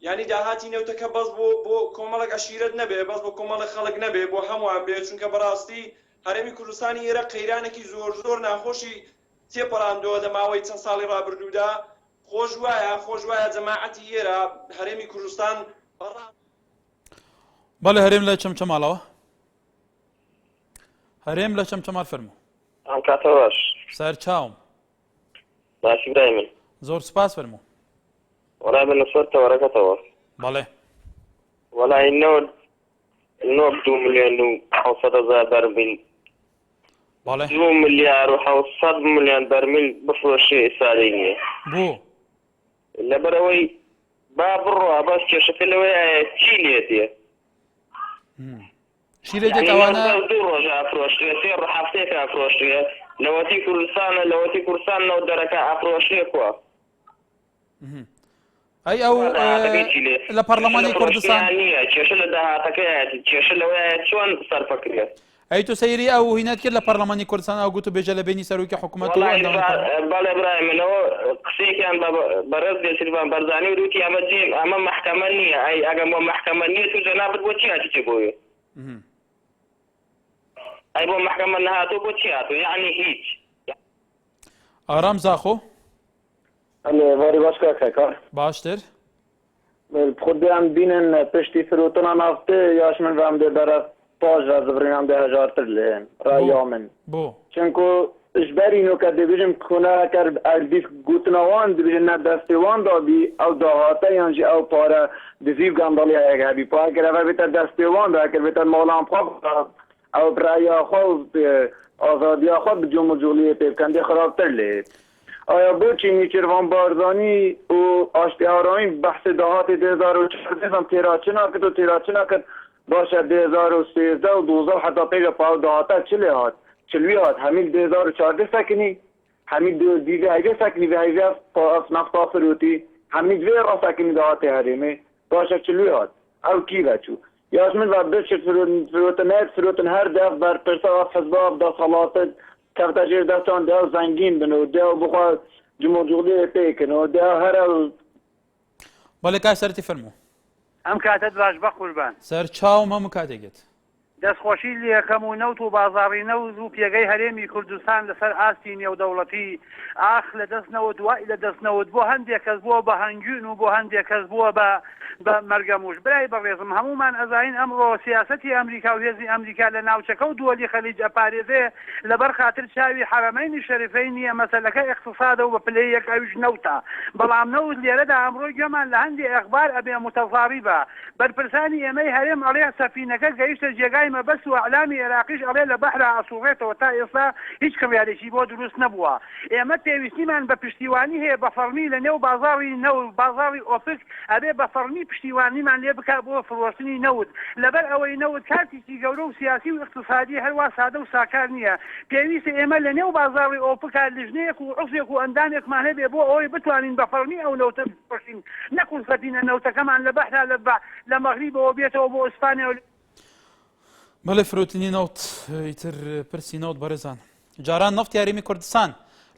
ینی داهاتی نەوتەکە بەس بۆ کۆمەڵک عشیرەت نەبێ بەس بۆ کۆمەڵە خەڵک نەبێ بۆ هەمووان بێت چونکە بەڕاستی هەرێمی کوردستانی ئێرە قەیرانێکی زۆر ناخۆشی تێپەڕاندۆ لە ماوەی چەند ساڵی ڕابردوودا خۆش وایە جەماعەتی ئێرە هەرێمی کوردستان بەڵێ هەرێم لە چەمچەماڵەوە هەرێم لە چەمچەماڵ فەرموو ئەم کاتە باش سەر چاوم باشی برای من زۆر سپاس فەرموو وەڵای بە نسبەت تەوەرەکەتەوە بەڵێ وەڵای 2 ملیۆن و 700,000 بەرمیل 2 ملیار و 700 ملیۆن بەرمیل بفرۆشێ ئێستادەی نییە بۆ لەبەرەوەی با بڕۆ باش کێشەکە لەوەیە چی لێتێ چی لێ دێتەوانە 2 ڕۆژ ئافرۆشتێ 3 هەفتەیەک ئافرۆشتێ لەوەتی کوردستان نەوت دەرەکە ئافرۆشتێ کووە ئەی ئەو لە پەرلەمانی کوردستان نییە کێشە لە داهاتەکەی کێشە لەوەیە چۆن سەرفەکرێت ئەی تو سەیری ئەو هینەت کرد لە پەرلەمانی کوردستان ئەو گوتو بێژە لە بینی سەرۆکی حکوومەت بەڵێ برای منەوە قسەیەکیان بەڕێز بێسیروان بەرزانی وروتی ئەمە محکەمە نییە ئەی ئەگەم بۆ محکەمە نییە تو جەنابەت بۆ چی هاتیچێ بۆیە ئەی بۆ محکەمە نەهاتوو بۆ چی هاتوو یعنی هیچ ئارام زاخۆ واری باش کاکا باشتر خودیان بینن پشتی فروتنا نافته یاش من رام ده برا پاش را زبرینام ده هزارتر لین رایا من بو چونکو اجباری نو که دیویژن کنه کرد اردیس گوتنوان دیویژن نه دستیوان دادی او دهاته یانجی او پاره دیزیو گندالی هایی هبی پاره کرده و بیتر دستیوان ده که بیتر مولان خواب او برایا خواب آزادی خواب جمع جولیه پیب کنده خرابتر لید آیا بو چینی چروان بارزانی و آشتیارانی بحث دهات 2014 هم تیراچنا که تو تیراچنا که باشه 2013 و 12 حتی پیگه پاو دهاته چلی هات چلوی هات همین 2014 سکنی همین دیگه هیده سکنی و هیده نفتا فروتی همین دوی را سکنی دهات حریمه باشه چلوی هات او کی بچو یاش من و بشه فروتن هر دف بر پرسا حزباب دا صلاتت کفتاجر دستان ده زنگین بنو ده بخوا جمهوری پیکن و ده هر بله که سرتی فرمو ام کاتت باش بقربان سر چاوم هم کاتگت دەستخۆشی لێکەم و نەوت و بازاڕی نەوت و پێگەی هەرێمی کوردستان لەسەر ئاستی نێودەوڵەتی ئاخ لە دەستنەوە دوای لە دەستنەوت بۆ هەندێک کەس بووە بە هەنگوون و بۆ هەندێک کەس بووە بە مەرگەموش برای بەڕێزم هەمومان ئەزاین ئەمڕۆ سیاسەتی ئەمریکا و هێزی ئەمریکا لە ناوچەکە و دووەلی خەلیج ئەپارێزێ لەبەر خاتر چاوی حرەمەینی شەریفەی نییە مەسەلەکە اقتصادە و بە پلەی یەک ئەویش نەوتە بەڵام نەوت لێرەدا ئەمڕۆ گوێمان لە هەندێک ئەخبار ئەبێ متەزاریبە بەرپرسانی ئێمەی هەرێم ئەڵێ سەفینەکە گەیشتە جێگای مەبەست و ئەعلامی عێراقیش ئەڵێ لە بەحرا ئەسووڕێتەوە تا ئێستا هیچ کڕیارێکی بۆ دروست نەبووە ئێمە پێویستیمان بە پشتیوانی هەیە بە فەرمی لە نێو بازاڕی نەوت بازاڕی ئۆپک ئەبێ بە فەرمی پشتیوانیمان لێ بکات بۆ فرۆشتنی نەوت لەبەر ئەوەی نەوت کارتێکی گەورە و سیاسی و اقتصادی هەروە سادە و ساکار نییە پێویستە ئێمە لە نێو بازاڕی ئۆپکا لژنەیەک و عوزێک و ئەندامێکمان هەبێ بۆ ئەوەی بتوانین بە فەرمی ئەو نەوتە بفرۆشین نەکوون سەفینە نەوتەکەمان لە بەحرا لە مەغریبەوە بێتەوە بۆ ئیسپانیا بەڵێ فرۆتنی نەوت ئیتر پرسی نەوت بەڕێزان جاران نەفتی هەرێمی کوردستان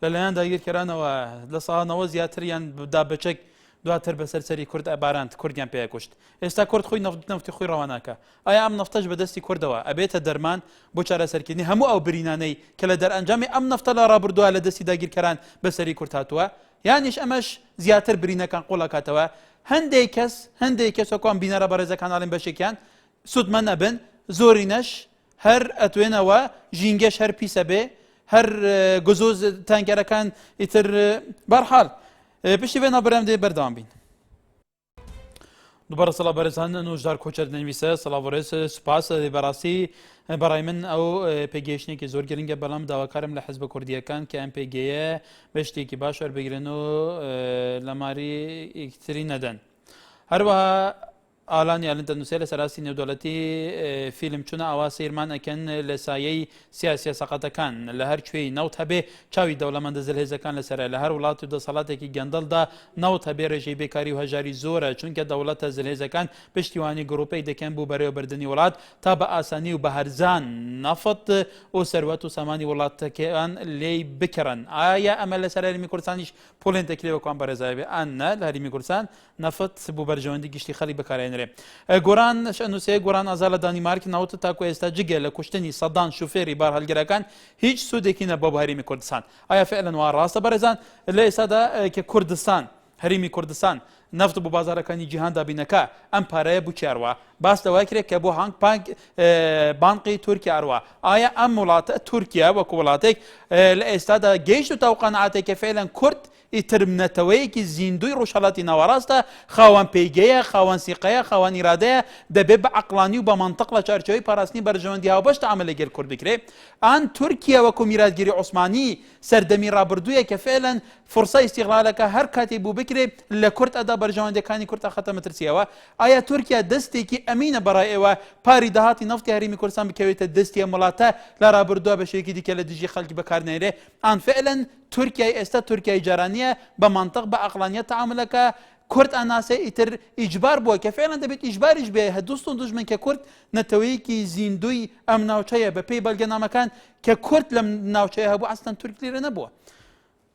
لەلایەن داگیرکەرانەوە لە ساڵانەوە زیاتریان دا بەچەک دواتر بەسەر سەری کورد ئەباراند کوردیان پێ کوشت ئێستا کورد خۆی نەفتی خۆی ڕەواناکە ئایا ئەم نەفتەش بەدەستی کوردەوە ئەبێتە دەرمان بۆ چارەسەرکردنی هەموو ئەو برینانەی کە لە دەرئەنجامی ئەم نەفتە لە ڕابردووە لە دەستی داگیرکەران بەسەری کورد هاتووە یانیش ئەمەش زیاتر برینەکان قوڵەکاتەوە هەندێک کەس وەکوان بینەرە بەڕێزەکاناڵێن بەشێکیان سوودمە نەبن زۆرینەش هەر ئەتوێنەوە ژینگەش هەر پیسە بێ هەر گزۆز تانگەرەکان ئیتر بەرحاڵ پشتی بێ نابرام دێ بەردەوام بین دووبارە سەڵا بەرزان نوژدار کۆچەر نویسە سەڵاوەڕێز سوپاس بەڕاستی بەڕای من ئەو پێگەیشتێکی زۆر گرنگە بەڵام داواکارم لە حەزبە کوردیەکان کە ئەم پێگەیە بەشتێکی باش وەربگرن و لە ماری ئیکتری نەدەن هەروەها ئالانی ئالنتە نووسێ لە سەراستی نێودەوڵەتی فیلم چونە ئەوا سیرمان ئەکەن لە سایەی سیاسیە سەقەتەکان لە هەر کوێی نەوت هەبێ چاوی دەوڵەمەندە زلهێزەکان لەسەر لە هەر وڵات و دەسەڵاتێکی گەندەڵدا نەوت هەبێ ڕێژەی بێکاری و هەژاری زۆرە چونکە دەوڵەتە زلهێزەکان پشتیوانی گروپەی دەکەن بوو بەڕێوەبردننی وڵات تا بە ئاسانی و بە هەرزان نەفت و سەروەت و سامانی وڵاتەکەیان لێی بکڕن ئایا ئەمە لەسەر هەرمی کوردستانیش پۆلێن دەکرێوەکوان بەڕێزایبێ ئەنە لە هەرمی کوردستان نەفت بوو بەرژەوەندی گشتی خەڵی بەکارێنرێ گۆران شەنووسێ گۆران ئازا لە دانیمارک ناوتە تاکو ئێستا جگە لە کوشتنی سەدان شوفێری بار هەلگەرەکان هیچ سوودێکی نەبووە بۆ هەرمی کوردستان ئایا فعلەن وا ڕاستە بەڕێزان لە ئێستادا کە کوردستان هەرمی کوردستان نفت بۆ بازارەکانی جیهان دابینەکە ئەم پارەیە بوو چێڕوە باس لەوای کرێت کە بۆ هەنگ بانقی تورکیا ئەڕوە ئایا ئەم وڵاتە تورکیا وەکو وڵاتێک لە ئێستادا گەیشت و تاوقەنەعاتێک کە فعلەن کورد ئیترمنەتەوەیەکی زیندوی ڕۆژهەڵاتی ناوەڕاستە خاوەن پێیگەیە خاوەن سیقەیە خاوەن ئیرادەیە دەبێت بە عەقڵانی و بە مەنتەق لە چارچەوەی پاراستنی بەرژەوەندی هاوبەشت ئەمە لەگەر کورد بکرێت ئان تورکیا وەکو میراثگیری عوسمانی سەردەمی ڕابردوویە کە فعلەن فرسە ئیستیغلالەکە هەر کاتی بوو بکرێت لە کورد ئەدا بەرژەوەندەکانی کورد ئەخەتە مەترسیەوە ئایا تورکیا دەستێکی ئەمینە بەڕای ئێوە پاری داهاتی نەفتی هەرمی کوردستان بکەوێتە دەستی ئەم وڵاتە لە ڕابردووە بەشێکی دیکە لە دژی خەڵکی بەکارنێرێ ئان فعلەن تورکیای ئێستا تورکیای جارانیە بە منطق بە عەقلانیەت تەعاملەکە کورد ئەناسێ ئیتر ئیجبار بووە کە فعلەن دەبێت ئیجباریش بێ هەدووستون دوژمن کە کورد نەتەوەیەکی زیندوی ئەم ناوچەیە بە پێی بەڵگەنامەکان کە کورد لەم ناوچەیە هەبوو ئەستان تورک لێرە نەبووە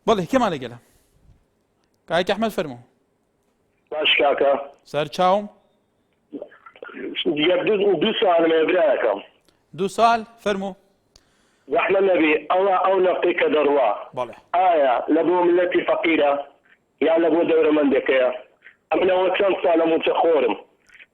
بەڵێ کێمان لەگەڵە کاک ئەحمەد فەرموو باش کاکە سەر چاوم دوو سوالم هەیە برایەکەم دوو سوال فەرموو زەحمە نەبی ئەو نەفتی کە دەڕوا ئایا لە بۆ ملەتی فەقیرە یا لە بۆ دەورەمەندەکەیە ئەمنەوە چەند ساڵە موچەخۆرم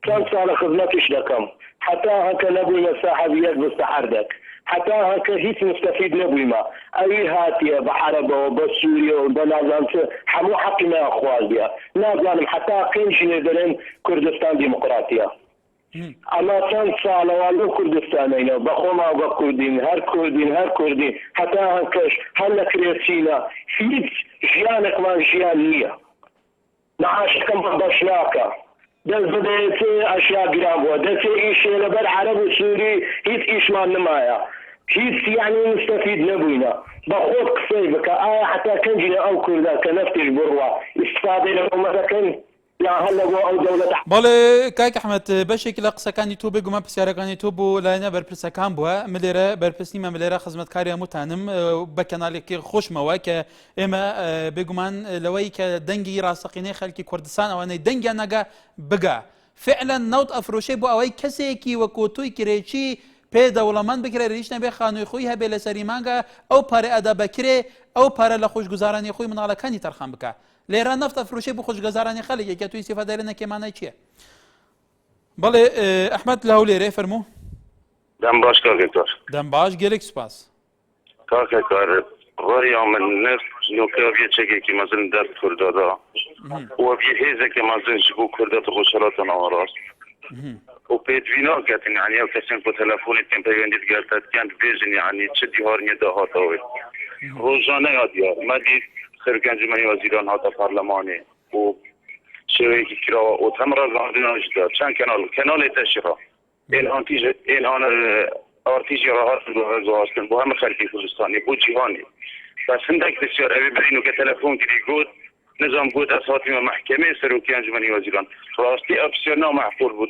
چەند ساڵە خزمەتیش دەکەم حتا هەکە نەبوویمە ساحەبیەت مستەحەردەک حتا هەکە هیچ مستەفید نەبوویمە ئەوی هاتیە بە عەرەبەوە بە سووریە و بە نازانم چ هەموو حەقی ناخوازیە نازانم حتا قینشی لێ دەڵێن کوردستان دیموقراتیە ئەمە چەند ساڵەوە لەو کوردستانەینە بە خۆما بە کوردین هەر کوردین حتا هەکەش هەر لە کرێچینە هیچ ژیانێکمان ژیان نییە نەعاشەکەم بەش ناکە دەست بدەیت ئەشیا گران بووە دەچێ ئیشێ لەبەر عەرەب و سووری هیچ ئیشمان نمایە هیچ یعنی مستەفید نەبووینە بە خۆت قسەی بکە ئایا حتا کەنجی ئەو کوردە کە نەفتیش بڕوە ئیستفادەی لە ئەومەدەکەن بەڵێ کاک ئەحمەد بەشێکی لە قسەکانی تۆ بێگومان پرسیارەکانی تۆ بۆ لایەنە بەرپرسەکان بووە ملێرە بەرپرسنیمە ملێرە خزمەتکاری هەمووتانم بە کەناڵێکی خۆشمەوە کە ئێمە بێگومان لەوەی کە دەنگی ڕاستەقینەی خەڵکی کوردستان ئەوانەی دەنگیان نەگا بگا فعلا نەوت ئەفرۆشەی بۆ ئەوەی کەسێکی وەکو تۆی کرێکی پێ دەوڵەمەند بکرێ ریش نەبێ خانووی خۆی هەبێ لە سەری مانگە ئەو پارە ئەدا بکرێ ئەو پارە لە خۆشگوزارانی خۆی مناڵەکانی تەرخان بکە لێرە نەفتە فروشەی بۆ خۆشگەزارانی خەڵکێکە توی سیفادەرە نەکێمانای چییە؟ بەڵێ ئەحمەد لە هەولێرێ فەرموو دەم باش کاکێکتۆر دەم باش گەلێک سوپاس کاکێکار ڕۆری من نفت نوکە چێکێکی مەزن دەست کوردەدا وە هێزێکی مەزنش بوو کوردەت ڕۆژهەڵاتە ناوەڕاست و پێدویناکەتن ینی ئەو کەسێن بۆ تەلەفۆنی تێم پەیوەندیت گەرتەتیان بێژن ینی چ دیهارنیە داهاتەوەی ڕۆژانە یا دیار مەدید سەرگەنجمەنی وەزیران هاتە پەرلەمانێ و شێوەیەکی کراوە و تەمڕە ڕاندناژدا چەند کەناڵێ تەشیڕە ئێلان ئارتیژی ڕاهاتن بۆ هەزوهاستن بۆ هەمە خەلکی کوردستانی بۆ جیهانی بەس هەندێک بسیار ئەوێ بڕین و کە تەلەفۆن گیری گوت نظام گوت ئەساتیمە مەحکەمەی سەرۆکی ئەنجومەنی وەزیران ڕاستی ئەو بسیار نامەحفوظ بوو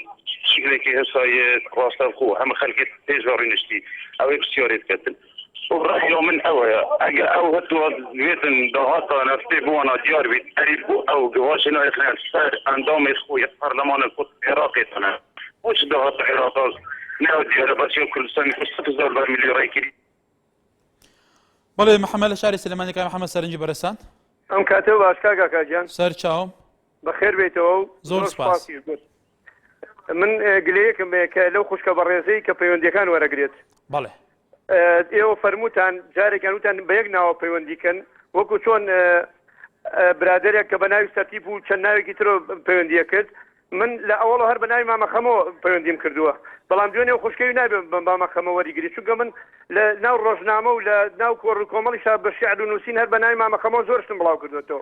شکلێکی هەسایە ڕاستەوخۆ هەمە خەلکی پێش ڕێنشتی ئەوەی بسیارێت کردن ورأيه من أو هتو بيتن دهاتا نفسي بو أنا ديار بيتقريب أو جواش إنه إخلال عندهم يخوي البرلمان العراقي أنا وش دهاتا عراقي ناو ديار بس كل سنة كل 6 مليون رايكي بله محمد شاری سلیمانی که محمد سرنجی برسان ام کاتب باش کاکا جان سر چاوم بخير بيتو زور سپاس من قليك لو خوش كبريزي كبيوندي كان ورا قريت بله ايو فرموتان جاري كانوا تان بيقنا وبيوندي كان وكو شون برادريك كبناوي ترتيب وشناوي كترو بيوندي كد من لا اول هرب ناوي ما مخمو بيوندي مكردوه بلام جوني وخشكي ناوي ما مخمو وري قريت شو من لا ناو روجنامه ولا ناو كومالي شاب الشعر ونوسين هرب ناوي ما مخمو زورش بلاو كردوتو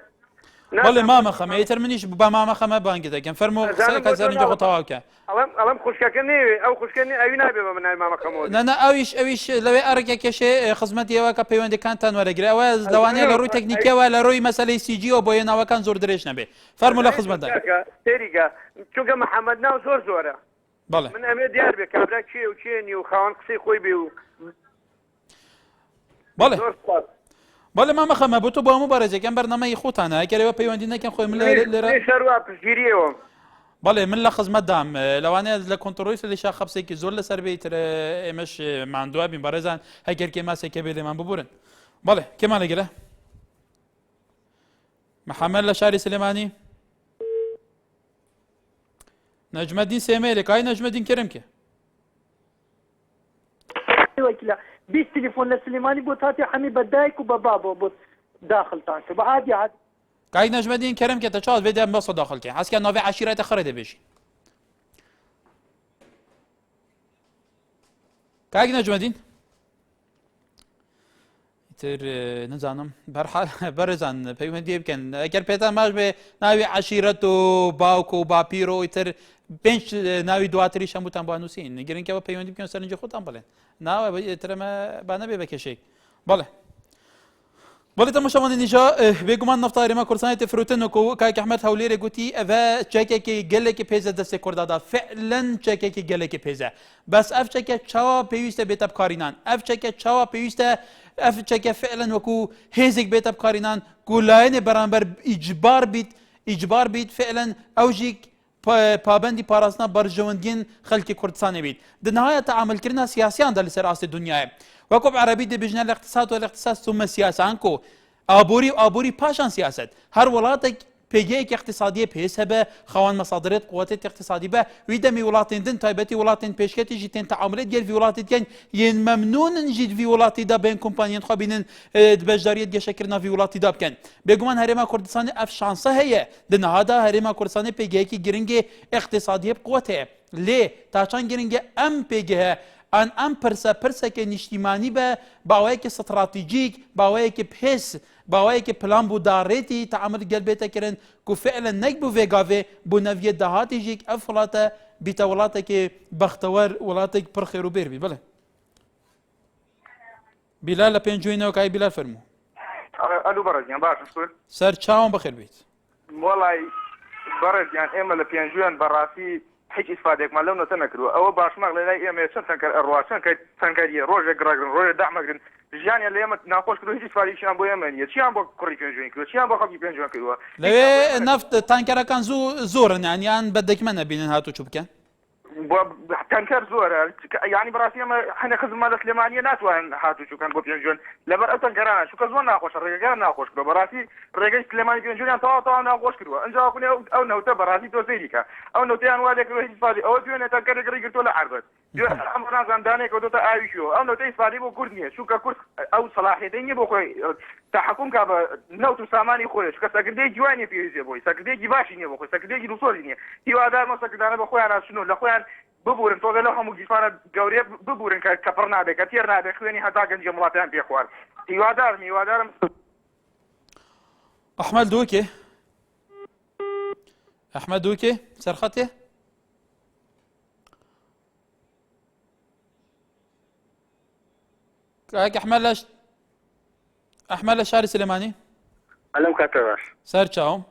بله ماما خمه ایتر منیش با ماما خمه بانگی دکن فرمو که زنی جو خطاها که الان خوشککنی او خوشکنی اوی نبی با من ماما خمه نه اویش لوی ارگه کشه خدمتی و که پیوند کان تن ورگره او دوانی لروی تکنیکی و لروی مسئله سی جی و باید نوا کان زور درش نبی فرمو لا خدمت دار تریگا چون محمد ناو زور زوره بله من امید دیار بی کابلا چی و چی و خوان قصی خوی بیو بله بله ما مخمه بتو با مبارزه کن برنامه خوتانه اگر و پیوندی نکن خوی من لرا شروع پذیریه بله من لا خدمت دام لوانه لکنترولیس اللي شاخ خبسه کی زول سر بیت امش ماندوا بین برزن اگر که ما سکه بیل من ببورن بله كمان لقله محمد لشاري سليماني نجم الدين سيميلك هاي نجم الدين كرمكه وكلا بيس تليفون لسليماني بوتاتي حمي بدايك وبابابو بوت داخل تانك بعادي عاد كاي نجم الدين كرمكه تشاز فيديو بس داخل كي حس كان نوفي عشيره تخرد بيشي كاي نجم الدين تر نزانم برحال برزان پیوندی بکن اگر پیدا ماش به ناوی عشیرتو باوکو با پیرو تر بنش ناوی دواتری شموتن با نوسین نگرین که با پیوندی بکن سرنج خودم بلن نه تر ما بنا به بکشی بله بله تماشاوان نيجا بيغمان نفتاري ما كورساني تفروتنكو كاك احمد هوليري قوتي افا تشاكي قالك بيزا دست كوردادا فعلا تشاكي قالك بيزا بس اف تشاكي تشاوا بيوستا بيتا بكارينان اف تشاكي تشاوا بيوستا اف تشاكي فعلا وكو هيزك بيتا بكارينان كولاين برانبر اجبار بيت فعلا اوجيك پابندی پاراسنا برجوندین خلق کردستان بید. در نهایت تعامل کردن سیاسیان در سر آست دنیا. وکوب عربی دی بجنه الاقتصاد و الاقتصاد ثم سیاسان کو آبوری پاشان سیاست. هر ولات پیگه که اقتصادی پیش به خوان مصادرات قوات اقتصادی به ویدم ولاتین دن تایبتی ولاتین پیشکتی جیتن تعاملات گل وی ولاتین کن ین ممنون جید وی ولاتی دا بین کمپانیان خوابینن بجداریت گشکرنا وی ولاتی دا بکن بگمان هرما کردستان اف شانسه هیه دن هادا هرما کردستان پیگه کی گرینگ اقتصادی قوته لی تاچان گرینگ ام پیگه ان ام پرسه که نشتیمانی به باوی که استراتژیک باوی که پیس باوی که پلان بودارتی تعامل قلبیت کردن که فعلا نگبو وگاوی بو نویت دهاتی جیک افلاته بیت ولاته که بختور ولاته پر خیر و بیر بی بله بلال پنجوینه که بلال فرمو الو برزیان باش مسئول سر چاوم بخیر بیت والله برزیان ایمه لپنجوین براسی هیچ استفاده ما لو نتنكروا او باش مغلى لا يم تنكر الرواسن تنكر روج جراجن روج دعم جاني اللي يم ناقوش كلو هيچ استفاده شان بو يمنيه شان بو كوري بينجوين كلو شان بو خبي بينجوين كلو لا نفط تانكر كان زورن يعني ان بدك من بين هاتو شو بكن تنكر زور يعني براسي ما احنا خدمه سليمانيه ناس وين هاتو شو كان بو بينجوين لا تنكر شو كزون ناقوش الرجال ناقوش براسي رجال سليماني بينجوين طاطا ناقوش كلو انجا اكو او نو براسي تو زيديكا او نو تيان والك هيچ استفاده او بيون تنكر قريق تو لا عربت امرنا زندانه كدو تا ايشو او نو تي استفاده بو كردنيه شو ككرس او صلاحيتين بو تحكم كابا نوتو ساماني خويا شو كسكدي جواني في بوي سكدي جباشي ني بو سكدي جلوسولي ني هي هذا ما سكدانا بو خويا انا شنو لا خويا ببورن تو له هم جفانا غوري ببورن كفرنا به كثيرنا به خويني حتى كان جملاتان في اخوان يوادار احمد دوكي سرخته كاك احمد شاري سليماني علم كاتباش سر چاوم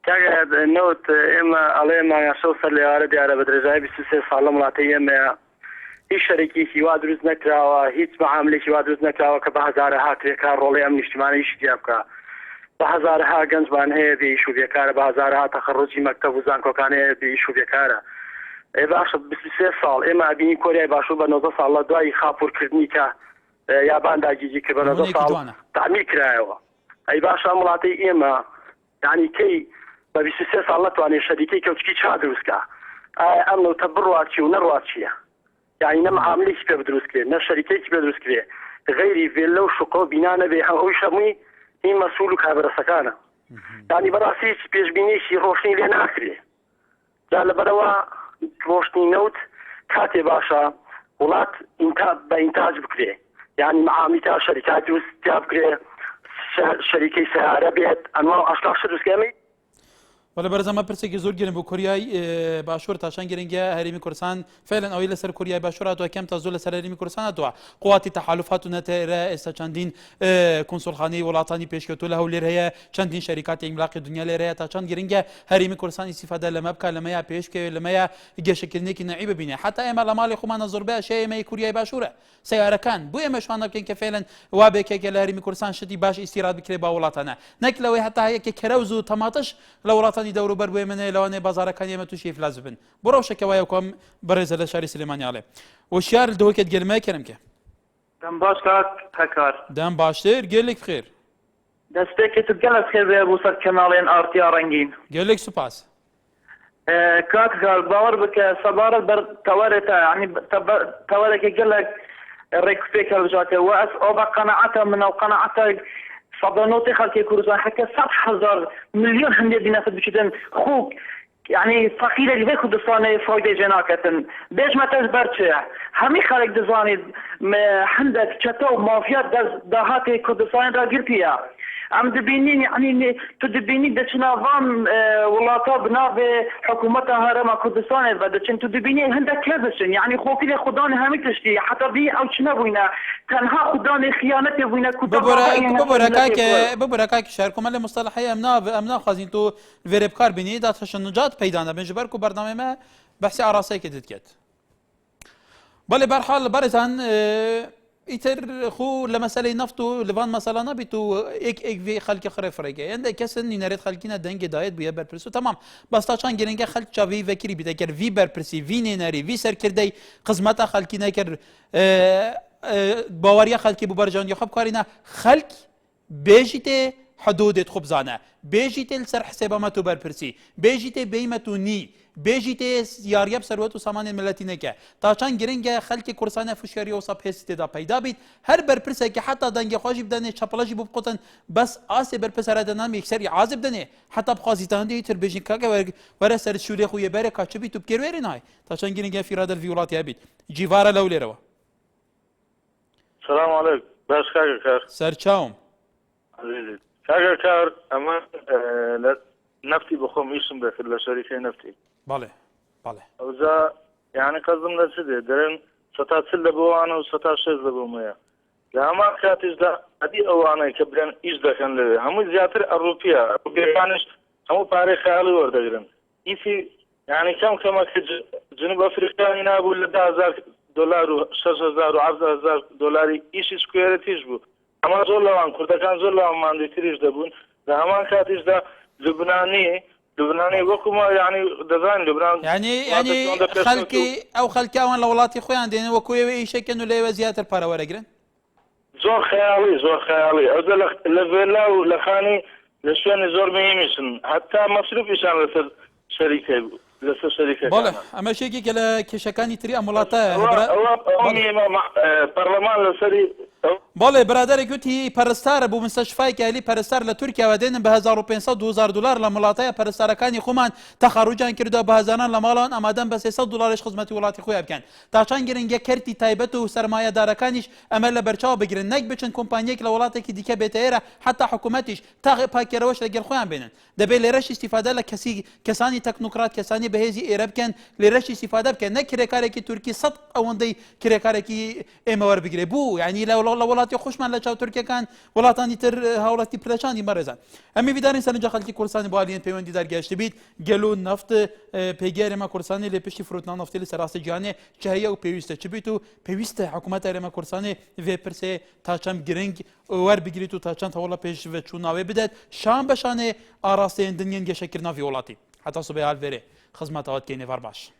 كاك نوت اما علي ما يشوف اللي اريد على بدرجاي بس سالم لاتيه ما هیچ شەرێکێکی وا دروست نەکراوە هیچ معاملێکی وا دروست نەکراوە کە بە هەزارەها کرێکا ڕۆڵی ئەم نیشتیمانەیشی تیا بکە بە هەزارها گەنجمان هەیە بێ ئیش و بێکارە بە هەزارها تەخەڕوجی مەکتەب و زانکۆکان هەیە بێ ئیش و بێکارە باشە 23 ساڵ ئێمە بینی کۆریای باشوور بە 90 ساڵ لە دوای خاپورکردنی کە یابان داگیری کرد بە 90 ساڵ تعمیر کرایەوە ئەی باشە وڵاتی ئێمە یعنی کەی بە 23 ساڵ نەتوانێت شەریکەی کەوتکی چا دروستکە ئەم نەوتە بڕواچی و نەڕوات چییە یعنی نە معاملێکی پێ بدروست کرێ نە شەریکەیەکی پێ دروست کرێ غەیری vێلە و شوقە و بینا نەبێ ئەوی شەمووی این مەسئول و کابرەسەکانە یعنی بەڕاستی هیچ پێشبینیشی ڕۆشنی لێ ناکرێ جا لەبەرەوە ڕۆشنی نەوت کاتێ باشە وڵات بە ئینتاج بکرێ یعنی معامی تا شەریکات دروست تیا بکرێ شەریکەی سیارە بێت ئەنواع و ئەشلاق دروستکەمی ولا برزما پرسێکی زۆر گرنگ بۆ کوریای باشوور تاشان گرنگە هەرێمی کوردستان فعلا ئەوەی لەسەر کوریای باشوور هاتووە کەم تا زۆر لەسەر هەرێمی کوردستان هاتووە قواتی تەحالوفات و نەتەرە ئێستا چەندین کۆنسۆڵخانەی وڵاتانی پێشکەوتوو لە هەولێر هەیە چەندین شەریکاتی ئیملاقی دنیا لێرە هەیە تا چەند گرنگە هەرێمی کوردستان ئیستیفادە لەمە بکە لەمەیە پێشکەوێ لەمەیە گەشەکردنێکی نەعی ببینێ حتا ئێمە لە ماڵی خۆمانە زۆربەی ئەشەیەمەی کوریای باشوورە سیارەکان بۆ ئێمە شوانە بکەین کە فعلا وا بێکێکە لە هەرێمی کوردستان شتی باش ئیستیراد بکرێ با وڵاتانە نەک لەوەی هەتا هەیەکە کەرەوز و تەماتەش لە وڵاتانی دەوروبەر بۆ ئێمە لەوانەیە بازارەکانی ئێمە تووشی ئیفلاس بن بۆ ڕەوشەکە وایە کۆم بەڕێزە لە شاری سلێمانیاڵێ وشیار دەوەکێت گەلمای کەرمکە دەم باش کاک هەکار دەم باشتر گەلێک بخێر دەستێکێتت گەلت خێر بێ بۆ سەر کەناڵێن ئارتیا ڕەنگین گەلێک سوپاس کاک باوەڕ بکە سەبارەت بەر تەوەرێتە ینی تەوەرێکی گەلێک ڕێکوپێک هەڵبژاتێ و ئەس ئەو بە قەنەعەتە منە و قەنەعەتە صدنوتي خلقي كورزان حتى 100,000 مليون هندي بناس بشدن خوك يعني فقيرة اللي بياخد دصانة فايدة جناكتن بيش ما تزبرتش همي خلق دزاني عندك شتو مافيات دهاتي كردستان دا قرتيا عم دبينين يعني تدبيني دشنا فام ولاتا بناء حكومتها هرم كردستان بدشن تدبيني عندك كذشن يعني خوفي لخداني همي تشتي حتى بي او شنا بوينا تنها خداني خيانتي بوينا ببركاك شاركم على مصطلحي امنا خازين تو فيري بكار بيني دا تشنجات بيدانا بنجبركم برنامج ما بحثي عراسي كدتكت بله برحال برزان ایتر خو لمساله نفت و لوان مساله نبیت و یک وی خلق خره فرگه یعنی کسی نینرید خلقی ندنگ دایت بیه برپرسو تمام بس تا چند گرنگه خلق چاوی وکری بیده کر وی برپرسی وی نینری وی سر کرده قسمت خلقی نکر باوریا خلقی بو برجان یا خب کارینا خلق بیجیته حدودت خوب زانه بیجیته لسر حسابه ما تو برپرسی بیجیته بیمه تو نی بیجیته یاریاب ثروت و سامان ملتی نکه تا چند گرنگه خلق کورسانه فشاری و صاحب استعداد پیدا بید هر برپرسه که حتی دنگ خواشی بدنه چپلاجی بقطن بس آسه برپرس ردنام یک سری عازب دنه حتی بخوازی تهندی تر بیجین که ور سر شوری خوی بره کاچه بی تو بکرویری نای تا چند گرنگه فیراد الویولاتی ابید جیواره لولی رو سلام علیکم باش کار سرچاوم عزیزی کار اما نفتی بخوام ایشم داخل لشریکه نفتی بله اوزا يعني قصدم لسده درن ستاتسل لبوانا وستاشيز لبوميا لما كاتش دا ادي اوانا كبرن ايش دا كان لده همو زياتر اوروبيا كانش همو باري خيالي وردگرن ايسي يعني كما جنوب افريقيا هنا ابو $10,000 و $6,000 و $10,000 ايش سكويرتيش بو اما زور لوان كردكان زور لوان مانديتريش دبون لما كاتش دا لبناني وكما يعني دزاين لبنان يعني خلقي او خلقي اوان لولاتي خويا دين وكوي اي شيء كانوا لي وزيات البارا ورقرن زور خيالي اوزا لفيلا ولخاني لشوان زور مهمشن حتى مصروف يشان لسر شركه بله اما شيء كلا كشكاني تري امولاتا برلمان لسري بله برادر گوتی پرستار بو مستشفای کالی پرستار ل ترکیه و دین به $1,500 ل ملاتای پرستارکانی خومان تخرجان کرده به هزاران ل مالان آمدن به $300 خدمت ولایت خو بکن تا چند گرنگ کرتی تایبت و سرمایه دارکانیش عمل برچا بگیرن نک بچن کمپانی که ولایت کی دیگه بهتره حتی حکومتش تا پاکروش لگل خوان بینن دبی لرش استفاده ل کسانی تکنوکرات کسانی به هزی ایرب کن لرش استفاده بکن نک کرکاره کی ترکی صدق اوندی کرکاره کی امور بگیره بو یعنی لا وڵاتی خۆشمان لە چاو تورکیەکان وڵاتانی تر هاوڵاتی پرەشانی بەڕێزان ئەمە بیدارین سەرنجە خەڵکی کوردستانی بۆ هەڵیان پەیوەندی دەرگەشت بیت گەل و نەفت پێگەی هەرێما کوردستانی لێ پشتی فرۆتنا نەفتی لە سەراستی جیهانێ چ هەیە و پێویستە چ بیت و پێویستە حکوومەت هەرێما کوردستانی vê pirsê ta çem giring werbigirît û ta çend hewla pêş ve çûnavê bidet şan beşanê arasteyên dinyên geşekirina vî welatî heta subê hal verê xizmeta wat kênê var baş